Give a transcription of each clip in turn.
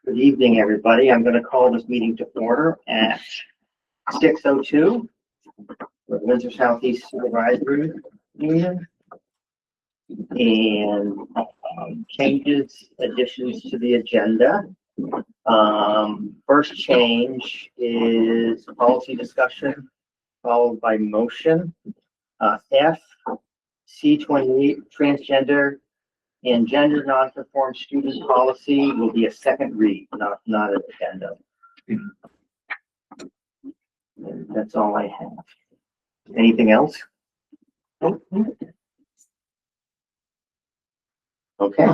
Good evening, everybody. I'm going to call this meeting to order at 6:02 with Windsor Southeast Supervisory Union. And changes, additions to the agenda. First change is policy discussion followed by motion. F, C28, transgender and gender nonconform student policy will be a second read, not an addendum. And that's all I have. Anything else? Okay.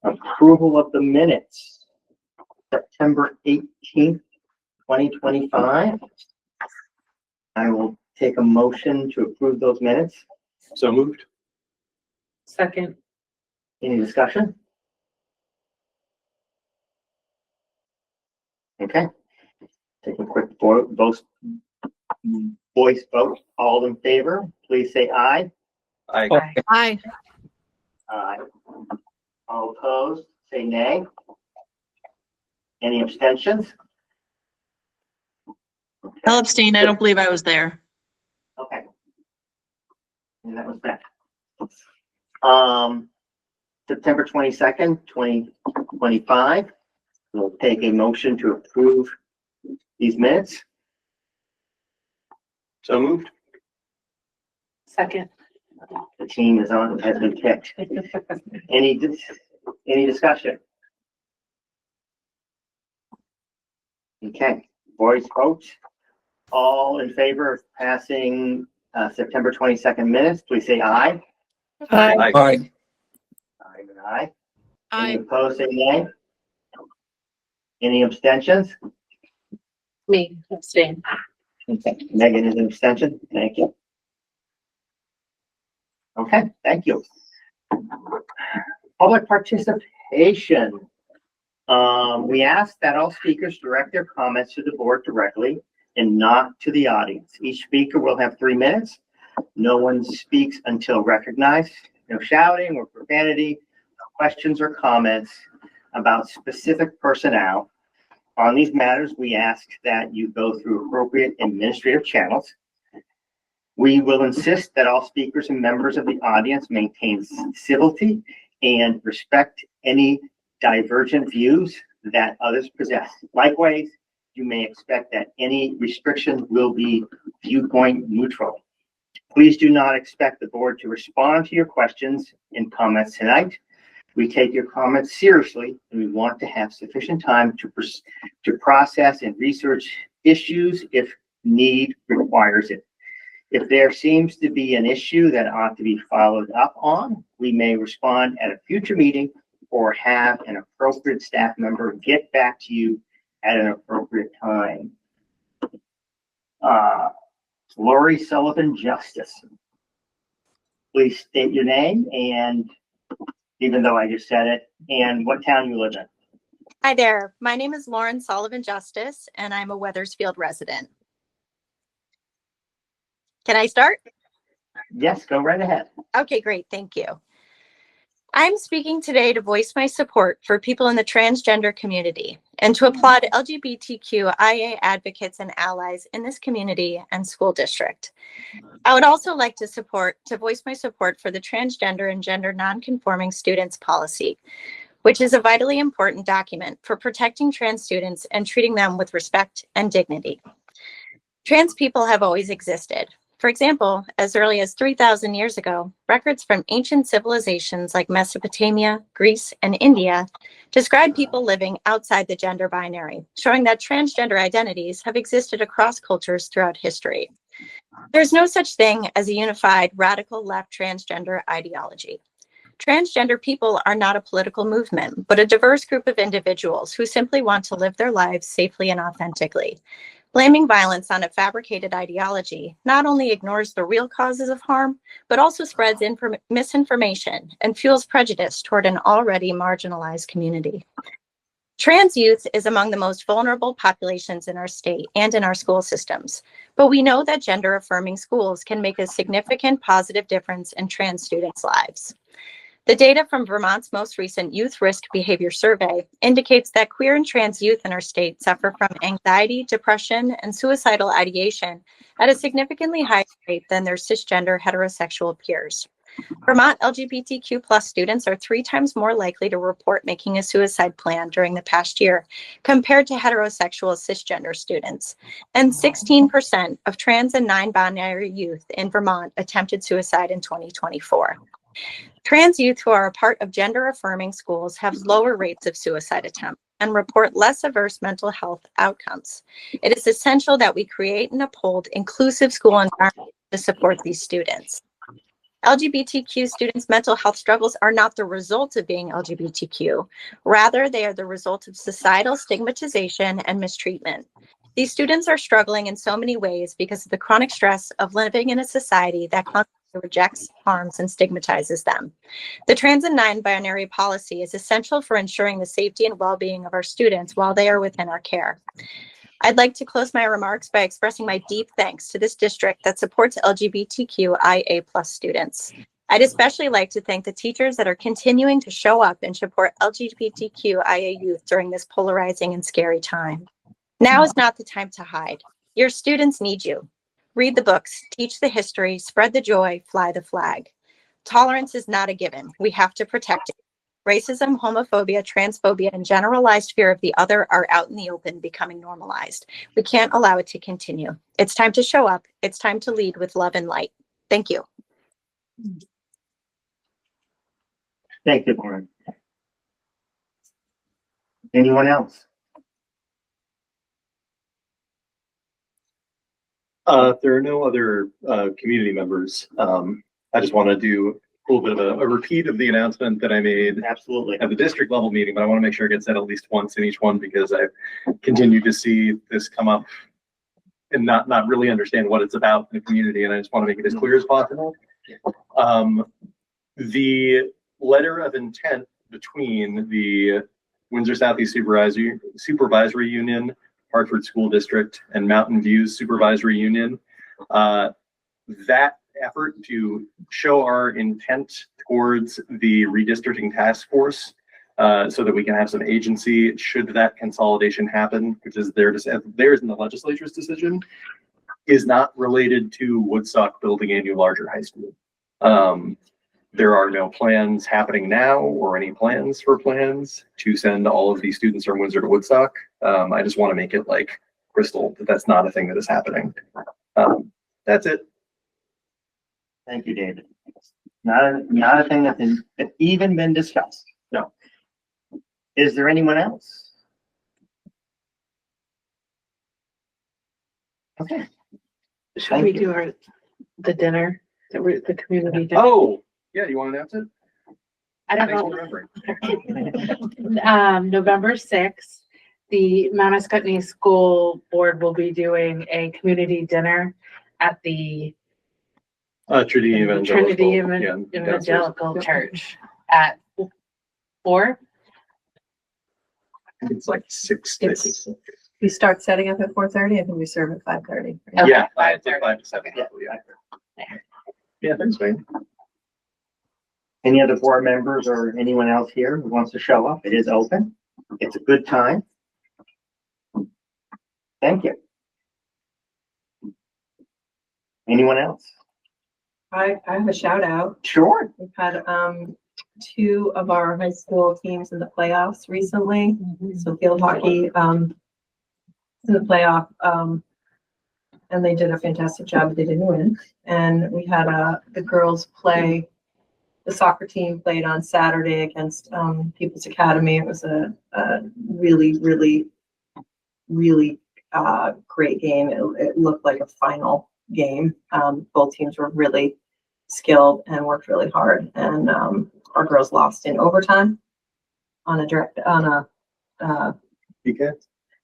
Approval of the minutes. September 18th, 2025. I will take a motion to approve those minutes. So moved. Second. Any discussion? Okay. Take a quick voice vote. All in favor, please say aye. Aye. Aye. Aye. All opposed, say nay. Any abstentions? Okay. I'll abstain. I don't believe I was there. Okay. And that was that. September 22nd, 2025. We'll take a motion to approve these minutes. So moved. Second. The team has been picked. Any discussion? Okay, voice vote. All in favor of passing September 22nd minutes, please say aye. Aye. Aye. Aye. Aye. Any Aye. opposed, say nay. Any abstentions? Me, abstain. Okay, Megan is an abstention. Thank you. Okay, thank you. Public participation. We ask that all speakers direct their comments to the board directly and not to the audience. Each speaker will have 3 minutes. No one speaks until recognized. No shouting or profanity, no questions or comments about specific personnel. On these matters, we ask that you go through appropriate administrative channels. We will insist that all speakers and members of the audience maintain civility and respect any divergent views that others possess. Likewise, you may expect that any restriction will be viewpoint neutral. Please do not expect the board to respond to your questions and comments tonight. We take your comments seriously, and we want to have sufficient time to process and research issues if need requires it. If there seems to be an issue that ought to be followed up on, we may respond at a future meeting or have an appropriate staff member get back to you at an appropriate time. Lori Sullivan Justice. Please state your name, and even though I just said it, and what town you live in. Hi there. My name is Lauren Sullivan Justice, and I'm a Wethersfield resident. Can I start? Yes, go right ahead. Okay, great. Thank you. I'm speaking today to voice my support for people in the transgender community and to applaud LGBTQIA advocates and allies in this community and school district. I would also like to voice my support for the transgender and gender nonconforming students policy, which is a vitally important document for protecting trans students and treating them with respect and dignity. Trans people have always existed. For example, as early as 3,000 years ago, records from ancient civilizations like Mesopotamia, Greece, and India describe people living outside the gender binary, showing that transgender identities have existed across cultures throughout history. There's no such thing as a unified radical left transgender ideology. Transgender people are not a political movement, but a diverse group of individuals who simply want to live their lives safely and authentically. Blaming violence on a fabricated ideology not only ignores the real causes of harm, but also spreads misinformation and fuels prejudice toward an already marginalized community. Trans youth is among the most vulnerable populations in our state and in our school systems, but we know that gender-affirming schools can make a significant positive difference in trans students' lives. The data from Vermont's most recent Youth Risk Behavior Survey indicates that queer and trans youth in our state suffer from anxiety, depression, and suicidal ideation at a significantly higher rate than their cisgender heterosexual peers. Vermont LGBTQ+ students are 3 times more likely to report making a suicide plan during the past year compared to heterosexual cisgender students. And 16% of trans and non-binary youth in Vermont attempted suicide in 2024. Trans youth who are a part of gender-affirming schools have lower rates of suicide attempt and report less adverse mental health outcomes. It is essential that we create and uphold inclusive school environments to support these students. LGBTQ students' mental health struggles are not the result of being LGBTQ. Rather, they are the result of societal stigmatization and mistreatment. These students are struggling in so many ways because of the chronic stress of living in a society that constantly rejects, harms, and stigmatizes them. The trans and non-binary policy is essential for ensuring the safety and well-being of our students while they are within our care. I'd like to close my remarks by expressing my deep thanks to this district that supports LGBTQIA+ students. I'd especially like to thank the teachers that are continuing to show up and support LGBTQIA youth during this polarizing and scary time. Now is not the time to hide. Your students need you. Read the books, teach the history, spread the joy, fly the flag. Tolerance is not a given. We have to protect it. Racism, homophobia, transphobia, and generalized fear of the other are out in the open, becoming normalized. We can't allow it to continue. It's time to show up. It's time to lead with love and light. Thank you. Thank you, Lauren. Anyone else? If there are no other community members, I just want to do a little bit of a repeat of the announcement that I made Absolutely. at the district level meeting, but I want to make sure it gets said at least once in each one because I've continued to see this come up and not really understand what it's about in the community, and I just want to make it as clear as possible. The letter of intent between the Windsor Southeast Supervisory Union, Hartford School District, and Mountain Views Supervisory Union, that effort to show our intent towards the redistricting task force so that we can have some agency should that consolidation happen, which is theirs in the legislature's decision, is not related to Woodstock building a new larger high school. There are no plans happening now or any plans for plans to send all of these students from Windsor to Woodstock. I just want to make it like crystal that that's not a thing that is happening. That's it. Thank you, David. Not a thing that's even been discussed. No. Is there anyone else? Okay. Should we do the dinner, the community dinner? Oh, yeah, you want to announce it? I don't Thanks know. for remembering. November 6th, the Mount Escutney School Board will be doing a community dinner at the Trinity Evangelical Church at 4. It's like 6. We start setting up at 4:30. I think we serve at 5:30. Okay, Yeah, 5 5:30. to 7. Yeah, thanks, man. Any other board members or anyone else here who wants to show up? It is open. It's a good time. Thank you. Anyone else? I have a shout out. Sure. We've had 2 of our high school teams in the playoffs recently. So field hockey in the playoff, and they did a fantastic job. They didn't win. And we had the girls play. The soccer team played on Saturday against People's Academy. It was a really, really, really great game. It looked like a final game. Both teams were really skilled and worked really hard. And our girls lost in overtime on a PK?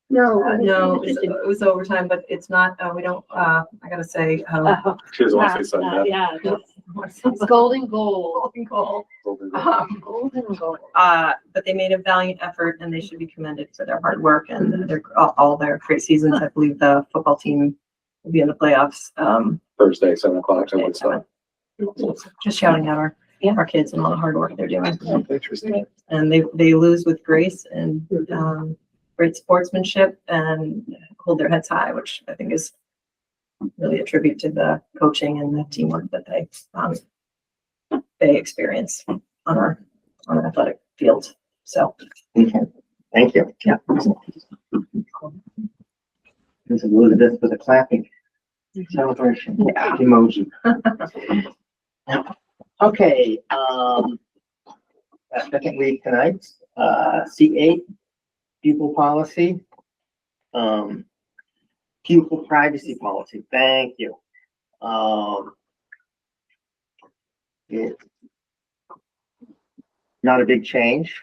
no, it was overtime, but it's not, we don't, I gotta say, She doesn't want to say something. Yeah, it's golden goal. Golden goal. But they made a valiant effort and they should be commended for their hard work and all their great seasons. I believe the football team will be in the playoffs. Thursday, 7 o'clock. Just shouting at our our kids and all the hard work they're doing. Interesting. And they lose with grace and great sportsmanship and hold their heads high, which I think is really a tribute to the coaching and the teamwork that they experience on our athletic field. So Thank you. yeah. This is Elizabeth with a clapping celebration Yeah. emoji. Okay, second week tonight, C8 pupil policy, pupil privacy policy. Thank you. It's not a big change.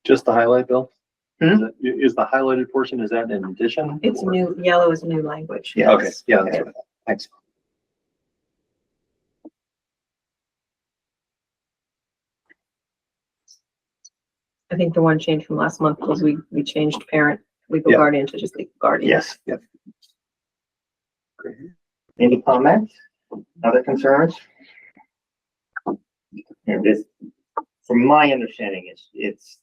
Just the highlight, Bill? Hmm? Is the highlighted portion, is that in addition? It's or- new, yellow is new language. Yeah. Okay, yeah, that's right. Thanks. I think the one change from last month was we changed parent, legal Yeah. guardian to just legal guardian. Yes. Yep. Any comments? Other concerns? And this, from my understanding, it's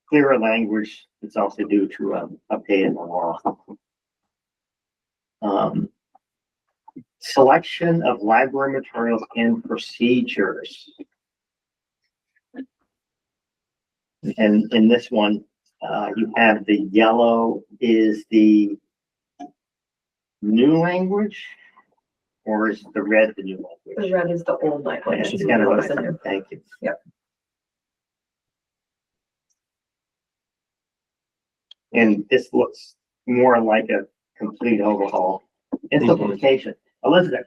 clearer language. It's also due to update in the law. Selection of library materials and procedures. And in this one, you have the yellow is the new language, or is the red the new The language? red is the old Yeah, language. it's kind of Yellow is the new. like, thank you. Yep. And this looks more like a complete overhaul. Implementation. Elizabeth,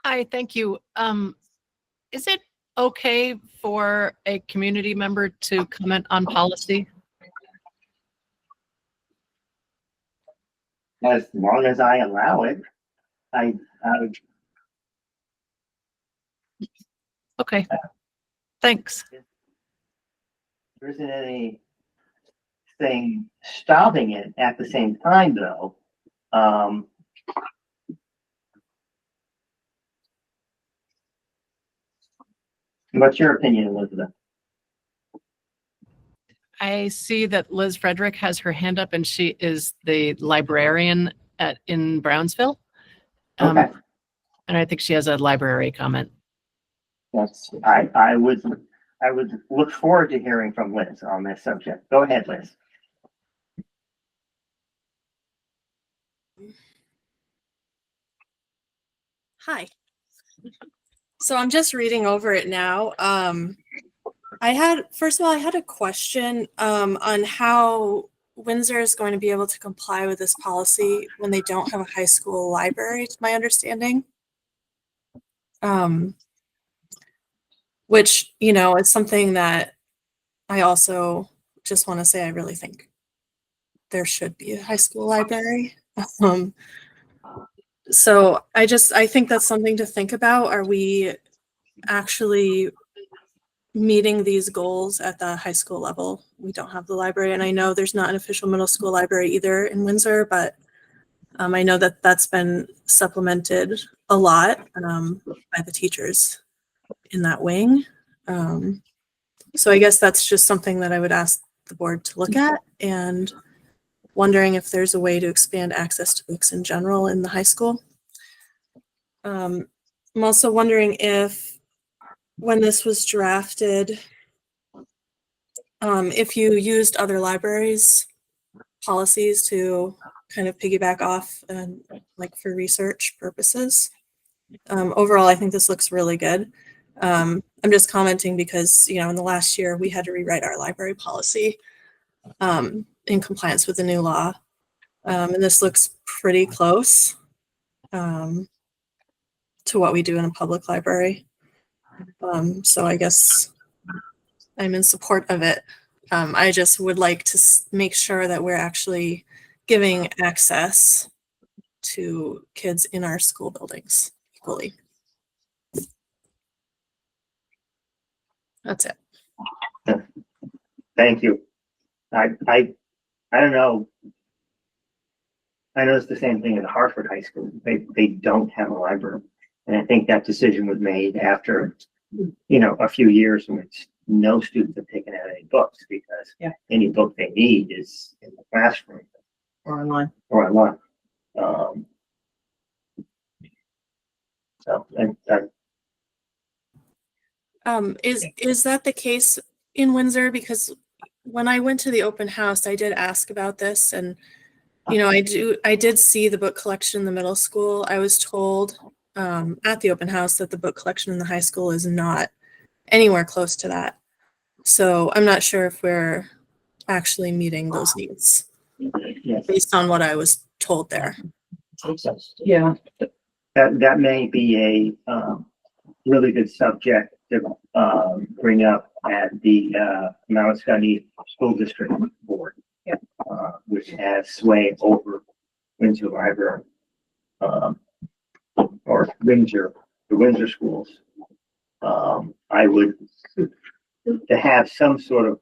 Hi, thank you. Is it okay for a community member to comment on policy? as long as I allow it, I Okay, thanks. there isn't anything stopping it at the same time, though. What's your opinion, Elizabeth? I see that Liz Frederick has her hand up and she is the librarian in Brownsville. Okay, And I think she has a library comment. that's, I would look forward to hearing from Liz on this subject. Go ahead, Liz. Hi. So I'm just reading over it now. First of all, I had a question on how Windsor is going to be able to comply with this policy when they don't have a high school library, to my understanding. Which, is something that I also just want to say I really think there should be a high school library. So I think that's something to think about. Are we actually meeting these goals at the high school level? We don't have the library, and I know there's not an official middle school library either in Windsor, but I know that that's been supplemented a lot by the teachers in that wing. So I guess that's just something that I would ask the board to look at, and wondering if there's a way to expand access to books in general in the high school. I'm also wondering if, when this was drafted, if you used other libraries' policies to kind of piggyback off and like for research purposes. Overall, I think this looks really good. I'm just commenting because, in the last year we had to rewrite our library policy in compliance with the new law. And this looks pretty close to what we do in a public library. So I guess I'm in support of it. I just would like to make sure that we're actually giving access to kids in our school buildings equally. That's it. Thank you. I don't know. I noticed the same thing at Hartford High School. They don't have a library. And I think that decision was made after, a few years in which no students have taken out any books because Yeah. any book they need is in the classroom Or online. or online. So Is that the case in Windsor? Because when I went to the open house, I did ask about this, and I did see the book collection in the middle school. I was told at the open house that the book collection in the high school is not anywhere close to that. So I'm not sure if we're actually meeting those needs yes, based on what I was told there. Yeah. that may be a really good subject to bring up at the Mount Scotty School District Board. Yeah. Which has sway over Windsor Library, or the Windsor schools. I would, to have some sort of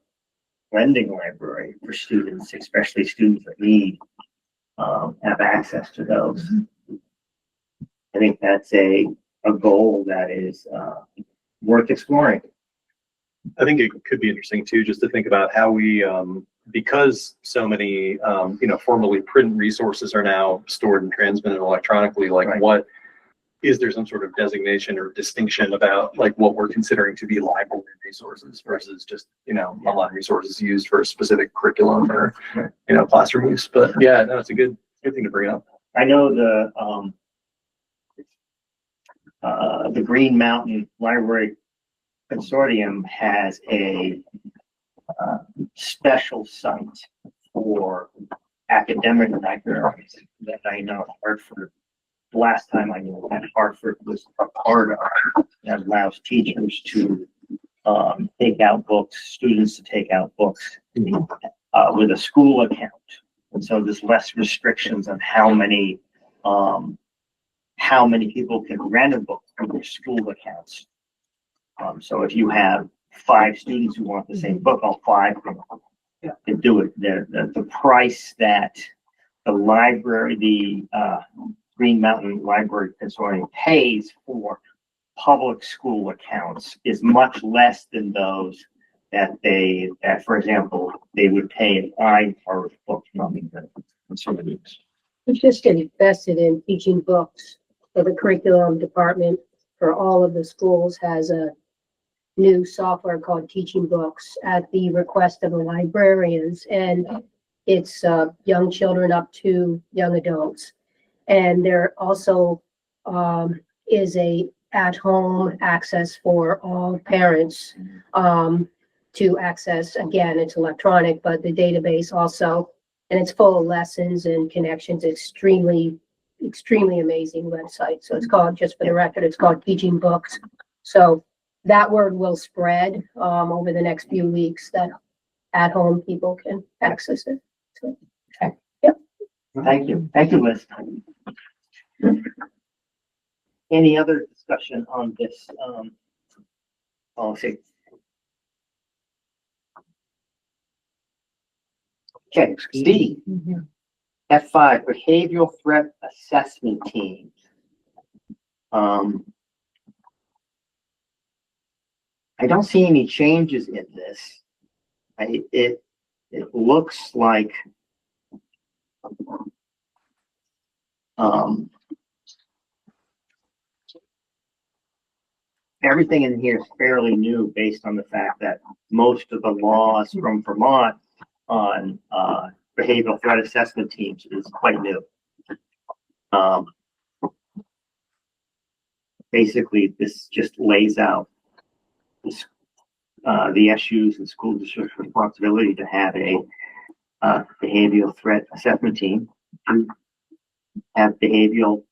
lending library for students, especially students that need, have access to those. I think that's a goal that is, worth exploring. I think it could be interesting too, just to think about how we, because so many, formerly print resources are now stored and transmitted electronically, like Right. is there some sort of designation or distinction about like what we're considering to be library resources versus just, online resources used for a specific curriculum or, classroom use. But yeah, no, it's a good thing to bring up. I know the Green Mountain Library Consortium has a special site for academic libraries that I know Hartford, the last time I knew that Hartford was a part of, that allows teachers to take out books, students to take out books with a school account. And so there's less restrictions on how many people can rent a book from their school accounts. So if you have 5 students who want the same book, all 5 can do it. The price that the library, the Green Mountain Library Consortium pays for public school accounts is much less than those that for example, they would pay if I borrowed a book from the consortium. We've just invested in teaching books. So the curriculum department for all of the schools has a new software called Teaching Books at the request of the librarians. And it's young children up to young adults. And there also is a at-home access for all parents to access. Again, it's electronic, but the database also, and it's full of lessons and connections. Extremely amazing website. So it's called, just for the record, it's called Teaching Books. So that word will spread over the next few weeks that at-home people can access it. So, okay. Yep. Thank you, Liz. Any other discussion on this policy? Okay, D, F5, behavioral threat assessment teams. I don't see any changes in this. It looks like everything in here is fairly new based on the fact that most of the laws from Vermont on behavioral threat assessment teams is quite new. Basically, this just lays out this, the SU's and school district's responsibility to have a behavioral threat assessment team to have behavioral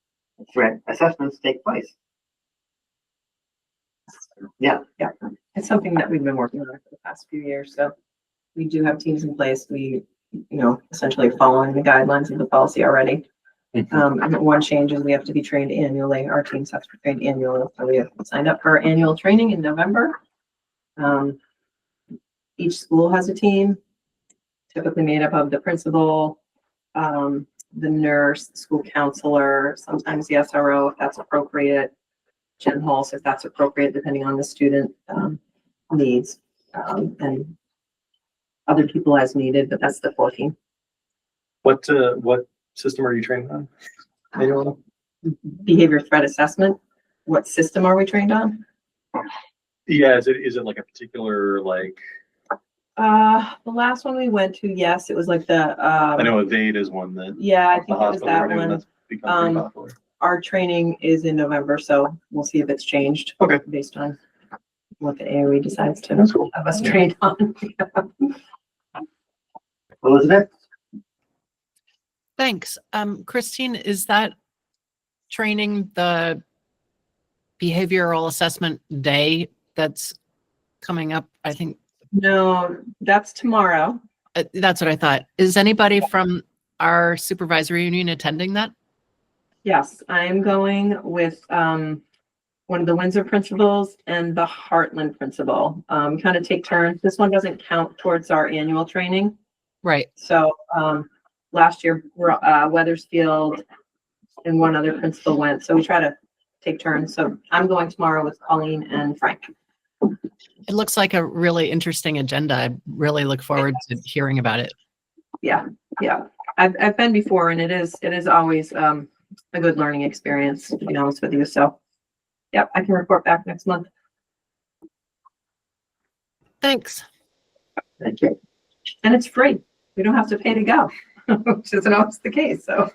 threat assessments take place. Yeah. It's something that we've been working on for the past few years. So we do have teams in place. We, essentially following the guidelines of the policy already. And one change is we have to be trained annually. Our teams have to be trained annually. So we have signed up for annual training in November. Each school has a team, typically made up of the principal, the nurse, the school counselor, sometimes the SRO if that's appropriate, Jen Halls if that's appropriate, depending on the student needs, and other people as needed, but that's the full team. What system are you trained on? Anyone? Behavior threat assessment. What system are we trained on? Yeah, is it like a particular like? The last one we went to, yes, it was like the, I know Evade is one that yeah, I the think it was hospital that are doing one. that's become pretty Um, popular. Our training is in November, so we'll see if it's changed. Okay. Based on what the AOE decides to That's cool. have us trained on. Elizabeth? Thanks. Christine, is that training the behavioral assessment day that's coming up? I think No, that's tomorrow. that's what I thought. Is anybody from our supervisory union attending that? Yes, I'm going with one of the Windsor principals and the Heartland principal. Kind of take turns. This one doesn't count towards our annual training. Right. So last year, Weathersfield and one other principal went. So we try to take turns. So I'm going tomorrow with Colleen and Frank. It looks like a really interesting agenda. I really look forward to hearing about it. Yeah, yeah. I've been before, and it is always a good learning experience, to be honest with you. So, yep, I can report back next month. Thanks. Thank you. And it's free. We don't have to pay to go, which isn't always the case. So,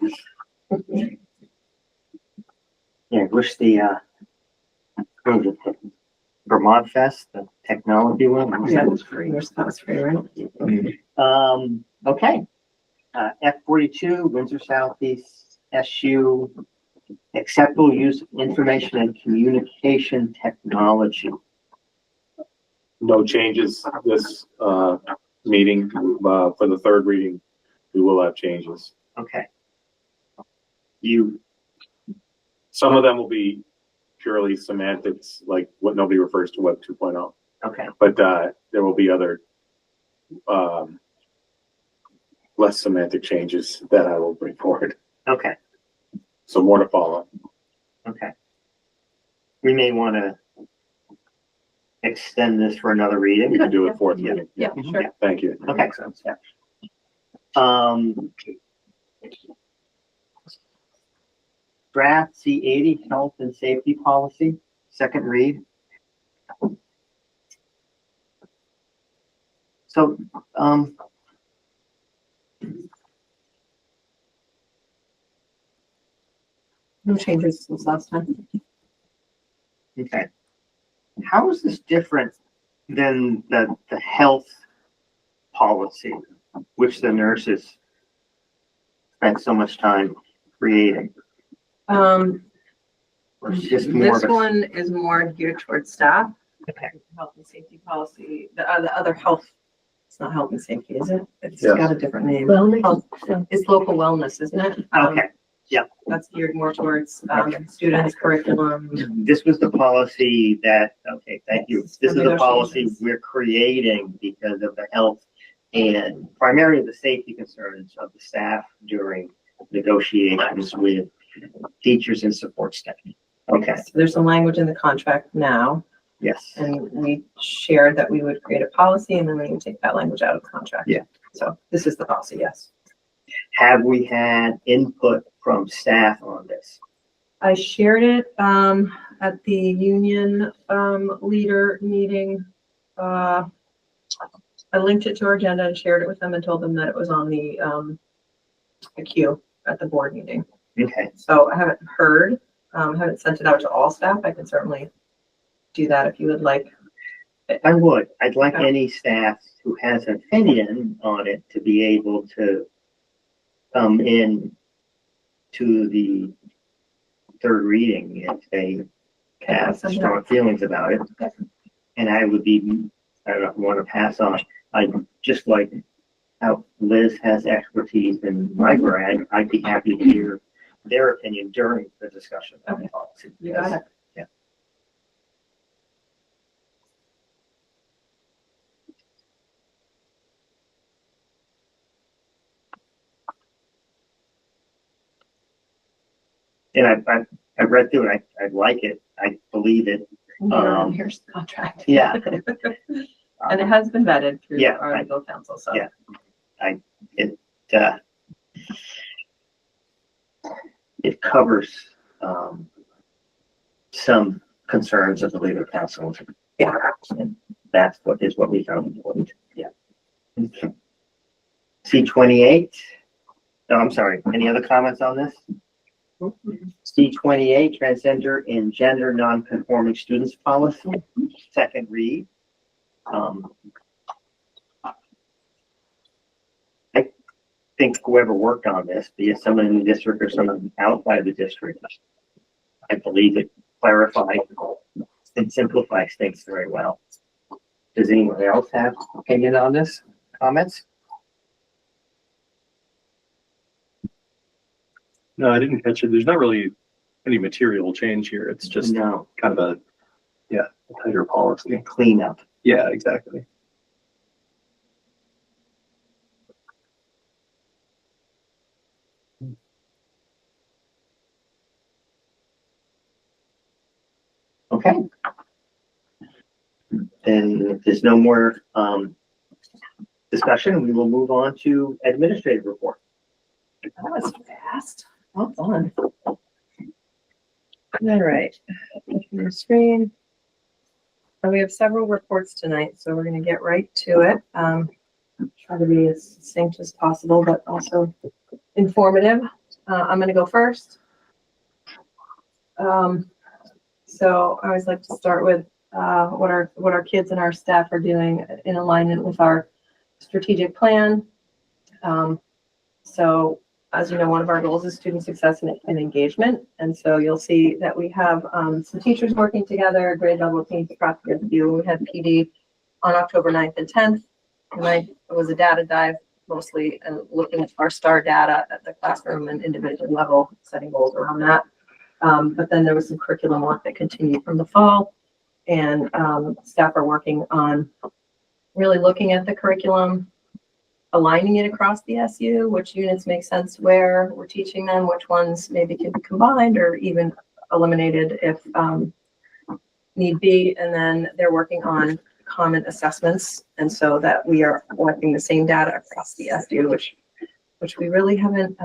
Yeah, wish the, what was it, Vermont Fest, the technology one. yeah, it's free. That was free, right? Okay. F42, Windsor Southeast SU, acceptable use of information and communication technology. No changes this meeting. For the third reading, we will have changes. Okay. Some of them will be purely semantics, like what nobody refers to Web 2.0. Okay. But there will be other less semantic changes that I will bring forward. Okay. So more to follow. Okay. We may want to extend this for another reading. We can do it fourth Yeah, reading. yeah, sure. Yeah. Thank you. Okay. Draft C80 Health and Safety Policy, second read. So, No changes since last time. okay. How is this different than the health policy, which the nurses spent so much time creating? Or is it just more This of a, one is more geared towards staff. Okay. Health and safety policy, the other health, it's not health and safety, is it? It's Yes. got a different name. Wellness. Health- It's local wellness, isn't it? okay, That's geared more towards Okay. students, curriculum. this was the policy that, okay, thank you. This is the policy Negotiations. we're creating because of the health and primarily the safety concerns of the staff during negotiations with teachers and support staff. Okay, So there's some language in the contract now, yes. and we shared that we would create a policy and then we would take that language out of the contract. Yeah. So this is the policy, yes. Have we had input from staff on this? I shared it at the union leader meeting. I linked it to our agenda and shared it with them and told them that it was on the queue at the board meeting. Okay, So I haven't heard, haven't sent it out to all staff. I can certainly do that if you would like. I would. I'd like Okay. any staff who has an opinion on it to be able to come in to the third reading if they have strong feelings about it. And I would be, I don't want to pass on. I'd just like how Liz has expertise in library. I'd be happy to hear their opinion during the discussion of the policy. You got it. Yeah. And I read through it. I like it. I believe it. Here's the contract. Yeah. And it has been vetted through Yeah, our legal counsel, so. yeah. It covers, some concerns of the legal counsel. Yeah. And that's what we found important. Yeah. C28. No, I'm sorry. Any other comments on this? C28, transgender and gender non-conforming students policy, second read. I think whoever worked on this, be it someone in the district or someone outside the district, I believe it clarifies and simplifies things very well. Does anyone else have opinion on this? Comments? No, I didn't catch it. There's not really any material change here. It's just No, kind of a tighter policy. clean up. Yeah, exactly. Okay. Then if there's no more discussion, we will move on to administrative report. That was fast. Well done. All right. Open the screen. We have several reports tonight, so we're going to get right to it. Try to be as succinct as possible, but also informative. I'm going to go first. So I always like to start with what our kids and our staff are doing in alignment with our strategic plan. So as you know, one of our goals is student success and engagement. And so you'll see that we have some teachers working together, grade level teams across the view. We had PD on October 9th and 10th. Tonight was a data dive mostly and looking at our STAR data at the classroom and individual level, setting goals around that. But then there was some curriculum work that continued from the fall, and staff are working on really looking at the curriculum, aligning it across the SU, which units make sense where we're teaching them, which ones maybe can be combined or even eliminated if need be. And then they're working on common assessments, and so that we are collecting the same data across the SU, which we really haven't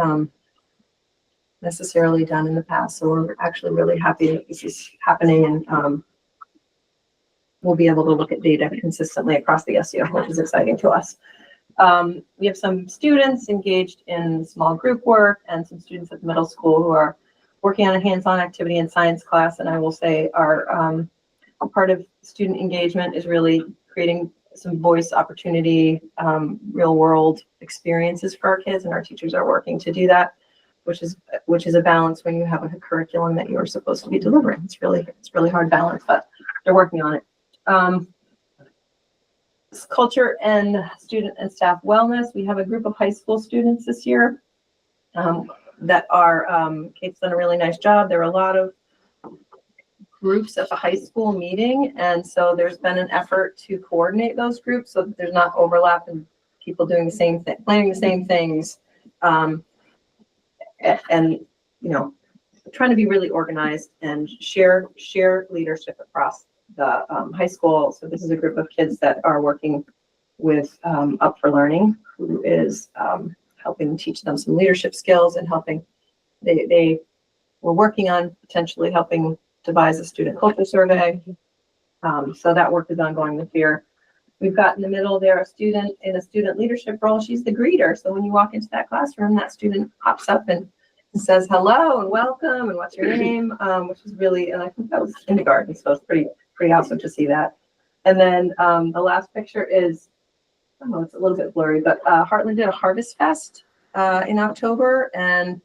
necessarily done in the past. So we're actually really happy that this is happening, and we'll be able to look at data consistently across the SU, which is exciting to us. We have some students engaged in small group work and some students at the middle school who are working on a hands-on activity in science class. And I will say our part of student engagement is really creating some voice opportunity, real world experiences for our kids, and our teachers are working to do that, which is a balance when you have a curriculum that you're supposed to be delivering. It's really hard balance, but they're working on it. Culture and student and staff wellness. We have a group of high school students this year that are, Kate's done a really nice job. There are a lot of groups at the high school meeting, and so there's been an effort to coordinate those groups so that there's not overlap and people doing the same thing, planning the same things, and you know, trying to be really organized and share leadership across the high school. So this is a group of kids that are working with Up for Learning, who is helping teach them some leadership skills and helping. They were working on potentially helping devise a student culture survey. So that work is ongoing this year. We've got in the middle there a student in a student leadership role. She's the greeter. So when you walk into that classroom, that student pops up and says hello and welcome and what's your name, which is really, and I think that was kindergarten, so it's pretty awesome to see that. And then the last picture is, oh, it's a little bit blurry, but Heartland did a Harvest Fest in October, and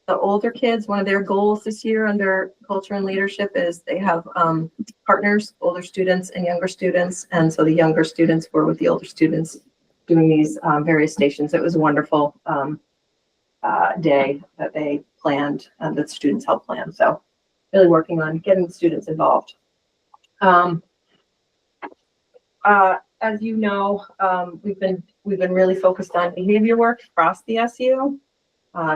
the older kids, one of their goals this year under culture and leadership is they have partners, older students and younger students. And so the younger students were with the older students doing these various stations. It was a wonderful day that they planned and that students helped plan. So really working on getting the students involved. As you know, we've been really focused on behavior work across the SU.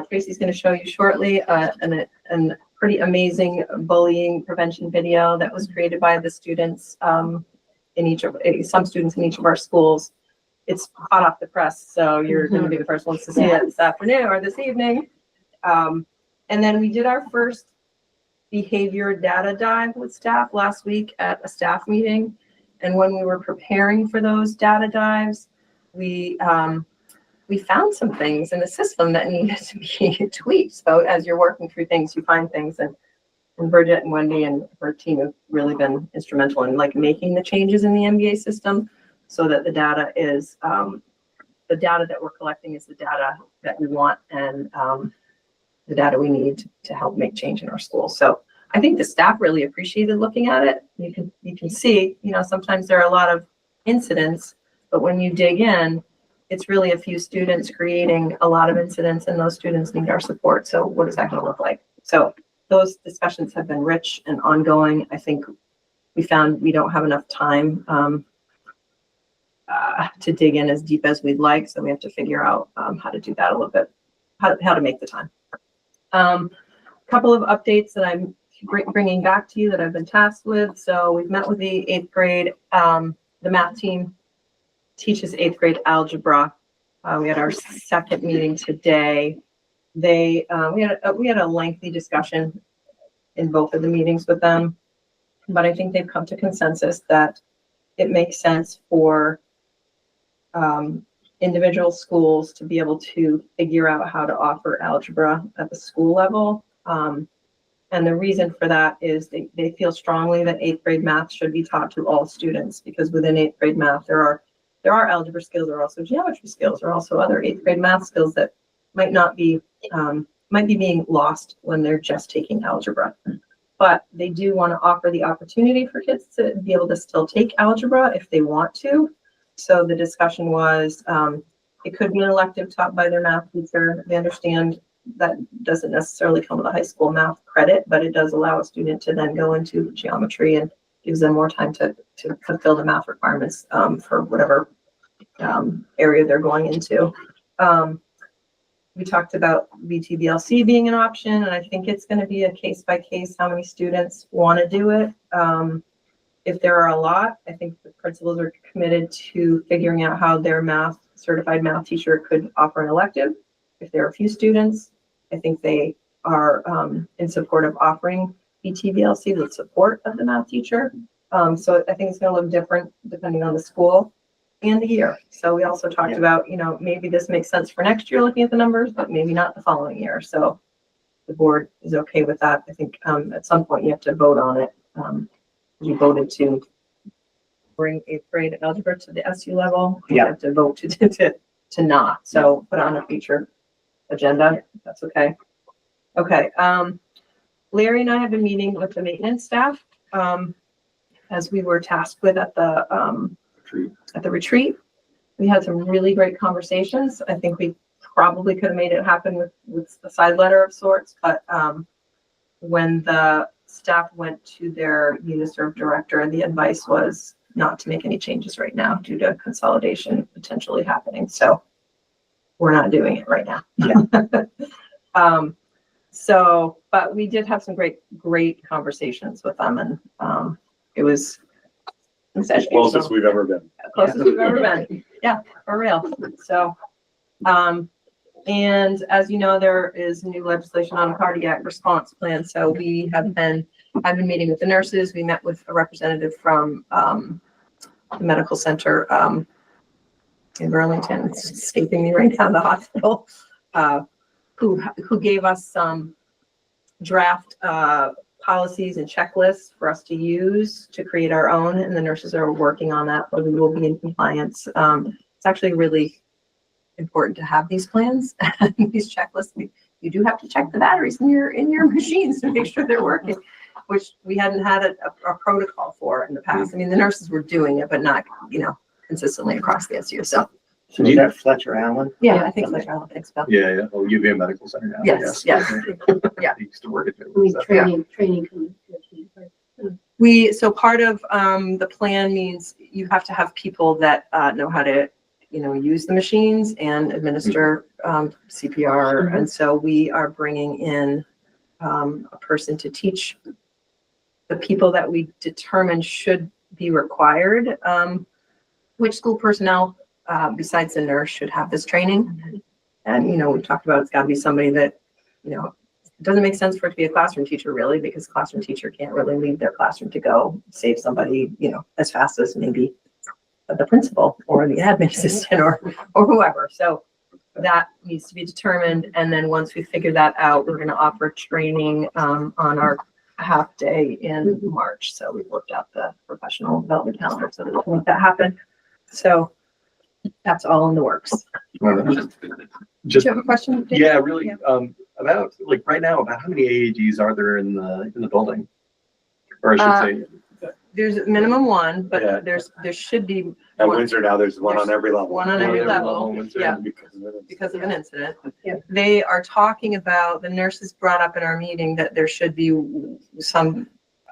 Tracy's going to show you shortly an pretty amazing bullying prevention video that was created by the students in each of some students in each of our schools. It's hot off the press, so you're going to be the first ones to see it this afternoon or this evening. And then we did our first behavior data dive with staff last week at a staff meeting. And when we were preparing for those data dives, we found some things in the system that needed to be tweaked. So as you're working through things, you find things, and Bridget and Wendy and her team have really been instrumental in like making the changes in the MBA system so that the data is the data that we're collecting is the data that we want and the data we need to help make change in our schools. So I think the staff really appreciated looking at it. You can see, you know, sometimes there are a lot of incidents, but when you dig in, it's really a few students creating a lot of incidents, and those students need our support. So what is that going to look like? So those discussions have been rich and ongoing. I think we found we don't have enough time to dig in as deep as we'd like. So we have to figure out how to do that a little bit, how to make the time. Couple of updates that I'm bringing back to you that I've been tasked with. So we've met with the 8th grade, the math team teaches 8th grade algebra. We had our second meeting today. We had a lengthy discussion in both of the meetings with them, but I think they've come to consensus that it makes sense for individual schools to be able to figure out how to offer algebra at the school level. And the reason for that is they feel strongly that 8th grade math should be taught to all students, because within 8th grade math, there are algebra skills, there are also geometry skills, there are also other 8th grade math skills that might be being lost when they're just taking algebra. But they do want to offer the opportunity for kids to be able to still take algebra if they want to. So the discussion was, it could be an elective taught by their math teacher. They understand that doesn't necessarily come with a high school math credit, but it does allow a student to then go into geometry and gives them more time to fulfill the math requirements for whatever area they're going into. We talked about VTBLC being an option, and I think it's going to be a case by case how many students want to do it. If there are a lot, I think the principals are committed to figuring out how their certified math teacher could offer an elective. If there are a few students, I think they are in support of offering VTBLC with support of the math teacher. So I think it's going to look different depending on the school and the year. So we also talked about, you know, maybe this makes sense for next year looking at the numbers, but maybe not the following year. So the board is okay with that. I think at some point you have to vote on it. You voted to bring 8th grade algebra to the SU level. You have to vote to not. So put it on a future agenda. That's okay. Okay. Larry and I have been meeting with the maintenance staff as we were tasked with at the retreat. We had some really great conversations. I think we probably could have made it happen with a side letter of sorts, but when the staff went to their Uniserv director, the advice was not to make any changes right now due to consolidation potentially happening. So we're not doing it right now. Yeah. But we did have some great conversations with them, and it was the closest we've ever been. Closest we've ever been. Yeah, for real. So, and as you know, there is new legislation on a cardiac response plan. So I've been meeting with the nurses. We met with a representative from the medical center in Burlington. It's escaping me right now, the hospital, who gave us some draft policies and checklists for us to use to create our own, and the nurses are working on that, but we will be in compliance. It's actually really important to have these plans and these checklists. You do have to check the batteries in your machines to make sure they're working, which we hadn't had a protocol for in the past. I mean, the nurses were doing it, but not, consistently across the SU. So is that Fletcher Allen? yeah, I think Fletcher Allen thinks about. Yeah. Oh, UVA Medical Center now. Yes. Yeah. Yeah. He used to work at it. Training. So part of the plan means you have to have people that know how to, use the machines and administer CPR. And so we are bringing in a person to teach the people that we determine should be required. Which school personnel, besides the nurse, should have this training. And, we talked about it's got to be somebody that, it doesn't make sense for it to be a classroom teacher really, because classroom teacher can't really leave their classroom to go save somebody, as fast as maybe the principal or the admin assistant or whoever. So that needs to be determined. And then once we figure that out, we're going to offer training on our half day in March. So we've worked out the professional development calendar so that we can make that happen. So that's all in the works. Do Just, you have a question, Dave? yeah, really, about, like, right now, about how many AEDs are there in the building? Or I should say, There's a minimum one, Yeah. but there should be At one. Windsor now, there's one on every level. One on every level, Windsor. yeah, because of an incident. They are talking about, the nurses brought up in our meeting that there should be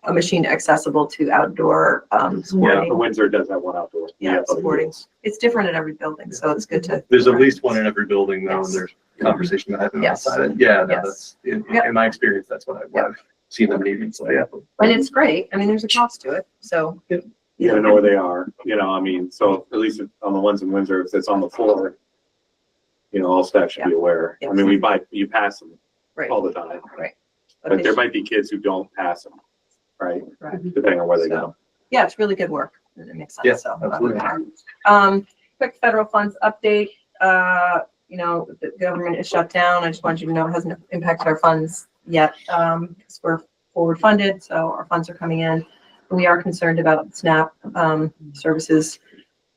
a machine accessible to outdoor Yeah, sporting. Windsor does have one outdoor. Yeah, other sporting. rules. It's different at every building, so it's good to. There's at least one in every building though, Yes. and there's conversation that happens Yes. outside it. Yeah, no, Yes. that's, in Yep. my experience, that's what I've seen them needing, so yeah. And it's great. I mean, there's a cost to it, so. You gotta know where they are, so at least on the ones in Windsor, if it's on the floor, all staff should be aware. I mean, you pass them Right. all the time. Right. But they there should- might be kids who don't pass them, right? Right. Depending on where they go. So, yeah, it's really good work. And it makes sense. Yeah, So, absolutely. Quick federal funds update. The government is shut down. I just want you to know it hasn't impacted our funds yet. Because we're forward funded, so our funds are coming in. We are concerned about SNAP services,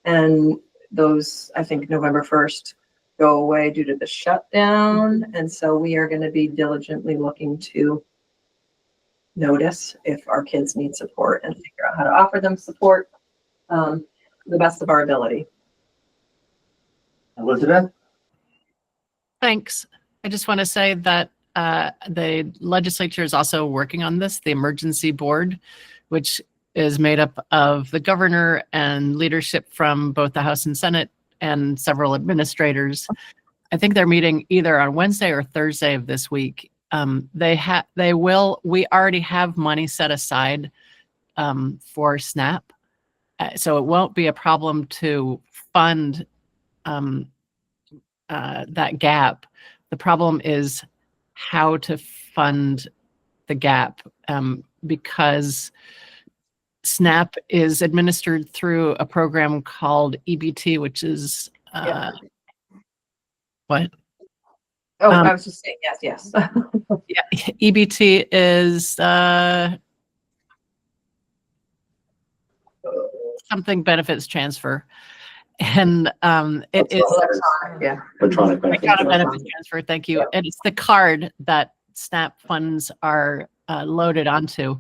and those, I think, November 1st go away due to the shutdown. And so we are going to be diligently looking to notice if our kids need support and figure out how to offer them support to the best of our ability. Elizabeth? Thanks. I just want to say that the legislature is also working on this, the emergency board, which is made up of the governor and leadership from both the House and Senate and several administrators. I think they're meeting either on Wednesday or Thursday of this week. We already have money set aside for SNAP. So it won't be a problem to fund that gap. The problem is how to fund the gap because SNAP is administered through a program called EBT, which is what? Oh, I was just saying, yes. Yeah, EBT is something benefits transfer. And it is Yeah. Electronic benefits. electronic benefits transfer. Thank you. And it's the card that SNAP funds are loaded onto.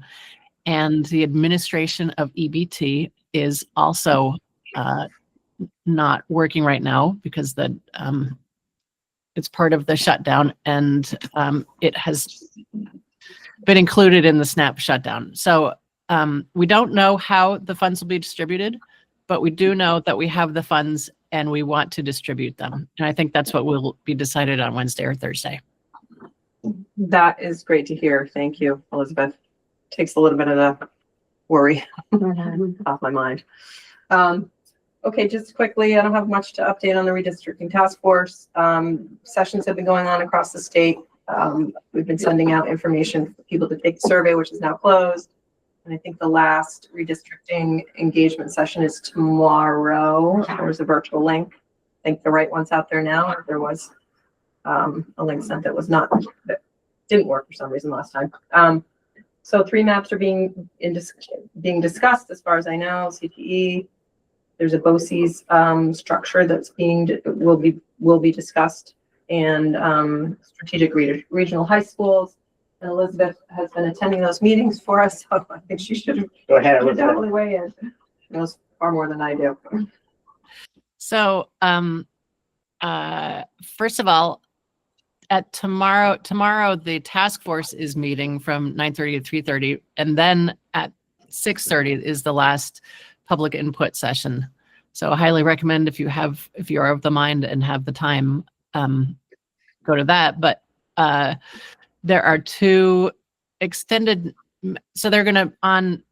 And the administration of EBT is also not working right now because it's part of the shutdown, and it has been included in the SNAP shutdown. So we don't know how the funds will be distributed, but we do know that we have the funds and we want to distribute them. And I think that's what will be decided on Wednesday or Thursday. That is great to hear. Thank you, Elizabeth. Takes a little bit of the worry off my mind. Okay, just quickly, I don't have much to update on the redistricting task force. Sessions have been going on across the state. We've been sending out information for people to take the survey, which is now closed. And I think the last redistricting engagement session is tomorrow. There was a virtual link. I think the right one's out there now. Or there was a link sent that didn't work for some reason last time. So 3 maps are being discussed as far as I know. CTE. There's a BOCES structure that's will be discussed, and strategic regional high schools. And Elizabeth has been attending those meetings for us, so I think she should Go ahead, Elizabeth. definitely weigh in. She knows far more than I do. So first of all, at tomorrow, the task force is meeting from 9:30 to 3:30, and then at 6:30 is the last public input session. So I highly recommend if you're of the mind and have the time, go to that. But there are two extended, so they're gonna, on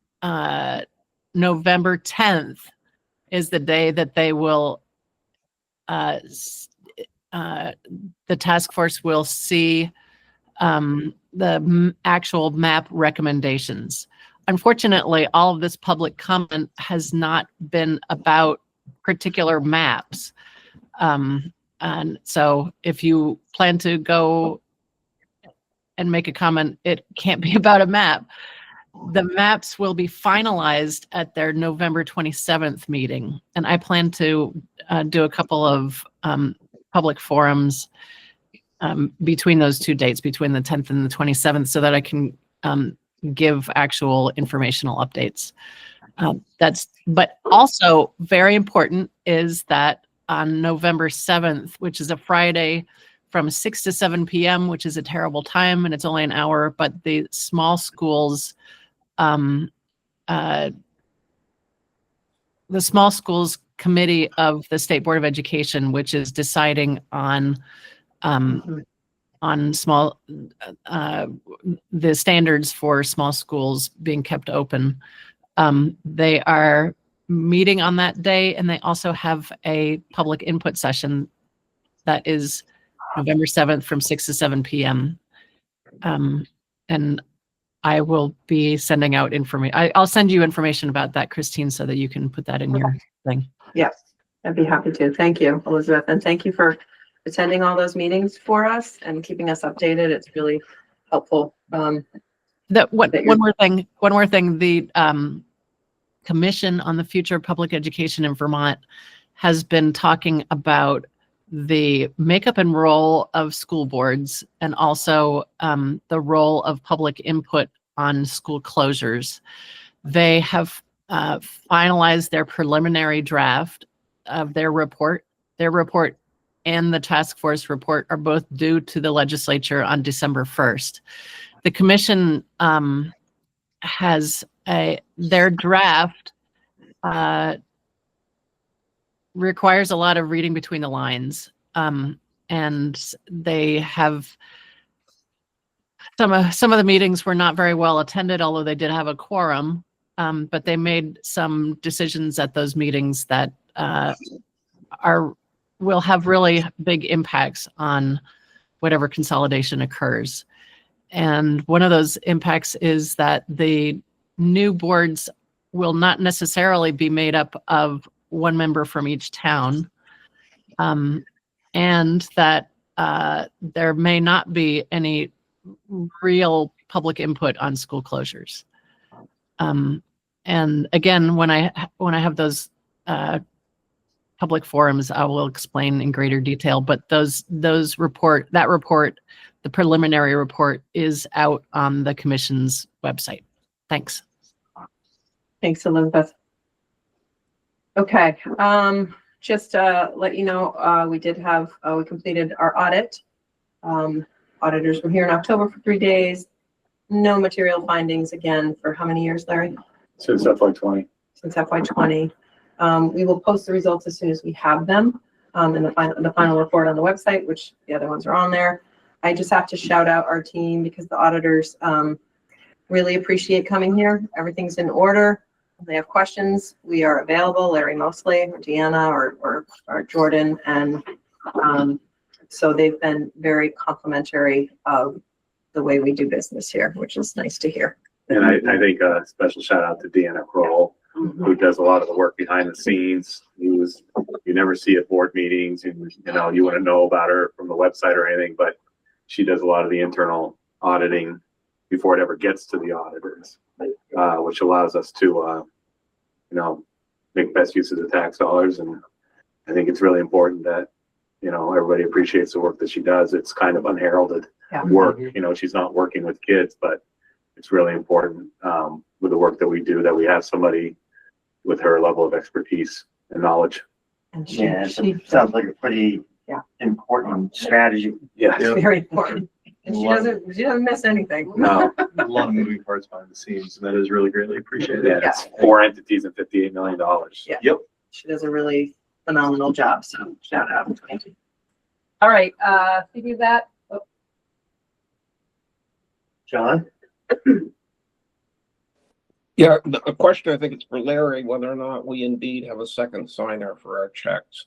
November 10th is the day that they will, the task force will see the actual map recommendations. Unfortunately, all of this public comment has not been about particular maps. And so if you plan to go and make a comment, it can't be about a map. The maps will be finalized at their November 27th meeting. And I plan to do a couple of public forums between those two dates, between the 10th and the 27th, so that I can give actual informational updates. But also very important is that on November 7th, which is a Friday, from 6 to 7 p.m., which is a terrible time, and it's only an hour, but the small schools, the small schools committee of the State Board of Education, which is deciding on small, the standards for small schools being kept open. They are meeting on that day, and they also have a public input session that is November 7th from 6 to 7 p.m. And I will be sending out information. I'll send you information about that, Christine, so that you can put that in your thing. Yes, I'd be happy to. Thank you, Elizabeth, and thank you for attending all those meetings for us and keeping us updated. It's really helpful. One more thing. The Commission on the Future of Public Education in Vermont has been talking about the makeup and role of school boards, and also the role of public input on school closures. They have finalized their preliminary draft of their report. Their report and the task force report are both due to the legislature on December 1st. The commission has their draft requires a lot of reading between the lines. And they have, some of the meetings were not very well attended, although they did have a quorum. But they made some decisions at those meetings that will have really big impacts on whatever consolidation occurs. And one of those impacts is that the new boards will not necessarily be made up of one member from each town, and that there may not be any real public input on school closures. And again, when I have those public forums, I will explain in greater detail. But that report, the preliminary report, is out on the commission's website. Thanks. Thanks, Elizabeth. Okay, just let you know, we completed our audit. Auditors were here in October for 3 days. No material findings again for how many years, Larry? Since FY20. Since FY20. We will post the results as soon as we have them, in the final report on the website, which the other ones are on there. I just have to shout out our team because the auditors really appreciate coming here. Everything's in order. If they have questions, we are available, Larry mostly, or Deanna, or Jordan. And so they've been very complimentary of the way we do business here, which is nice to hear. And I think a special shout out to Deanna Kroll, who does a lot of the work behind the scenes. You never see at board meetings, and you wouldn't know about her from the website or anything, but she does a lot of the internal auditing before it ever gets to the auditors, which allows us to, make best use of the tax dollars. And I think it's really important that, everybody appreciates the work that she does. It's kind of unheralded work. She's not working with kids, but it's really important with the work that we do, that we have somebody with her level of expertise and knowledge. And she sounds like a pretty important strategy. Yeah. It's very important. And she doesn't miss anything. No. A lot of moving parts behind the scenes, and that is really greatly appreciated. Yeah, it's 4 entities and $58 million. Yeah. Yep. She does a really phenomenal job. So shout out. All right. Speaking of that, John? Yeah, a question, I think it's for Larry, whether or not we indeed have a second signer for our checks.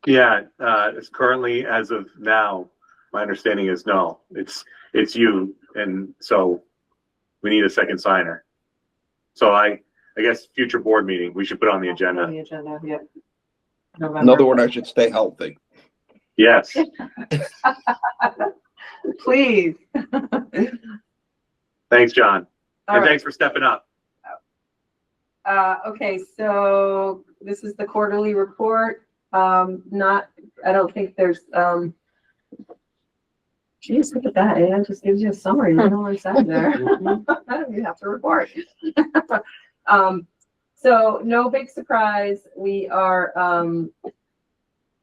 Yeah, it's currently, as of now, my understanding is no, it's you, and so we need a second signer. So I guess future board meeting, we should put on the On agenda. the agenda, yep. In November. other words, I should stay healthy. Yes, Please. thanks, John, All and right. thanks for stepping up. Okay, so this is the quarterly report. I don't think there's, geez, look at that. It just gives you a summary. You know what's out there. You have to report. So no big surprise. We are,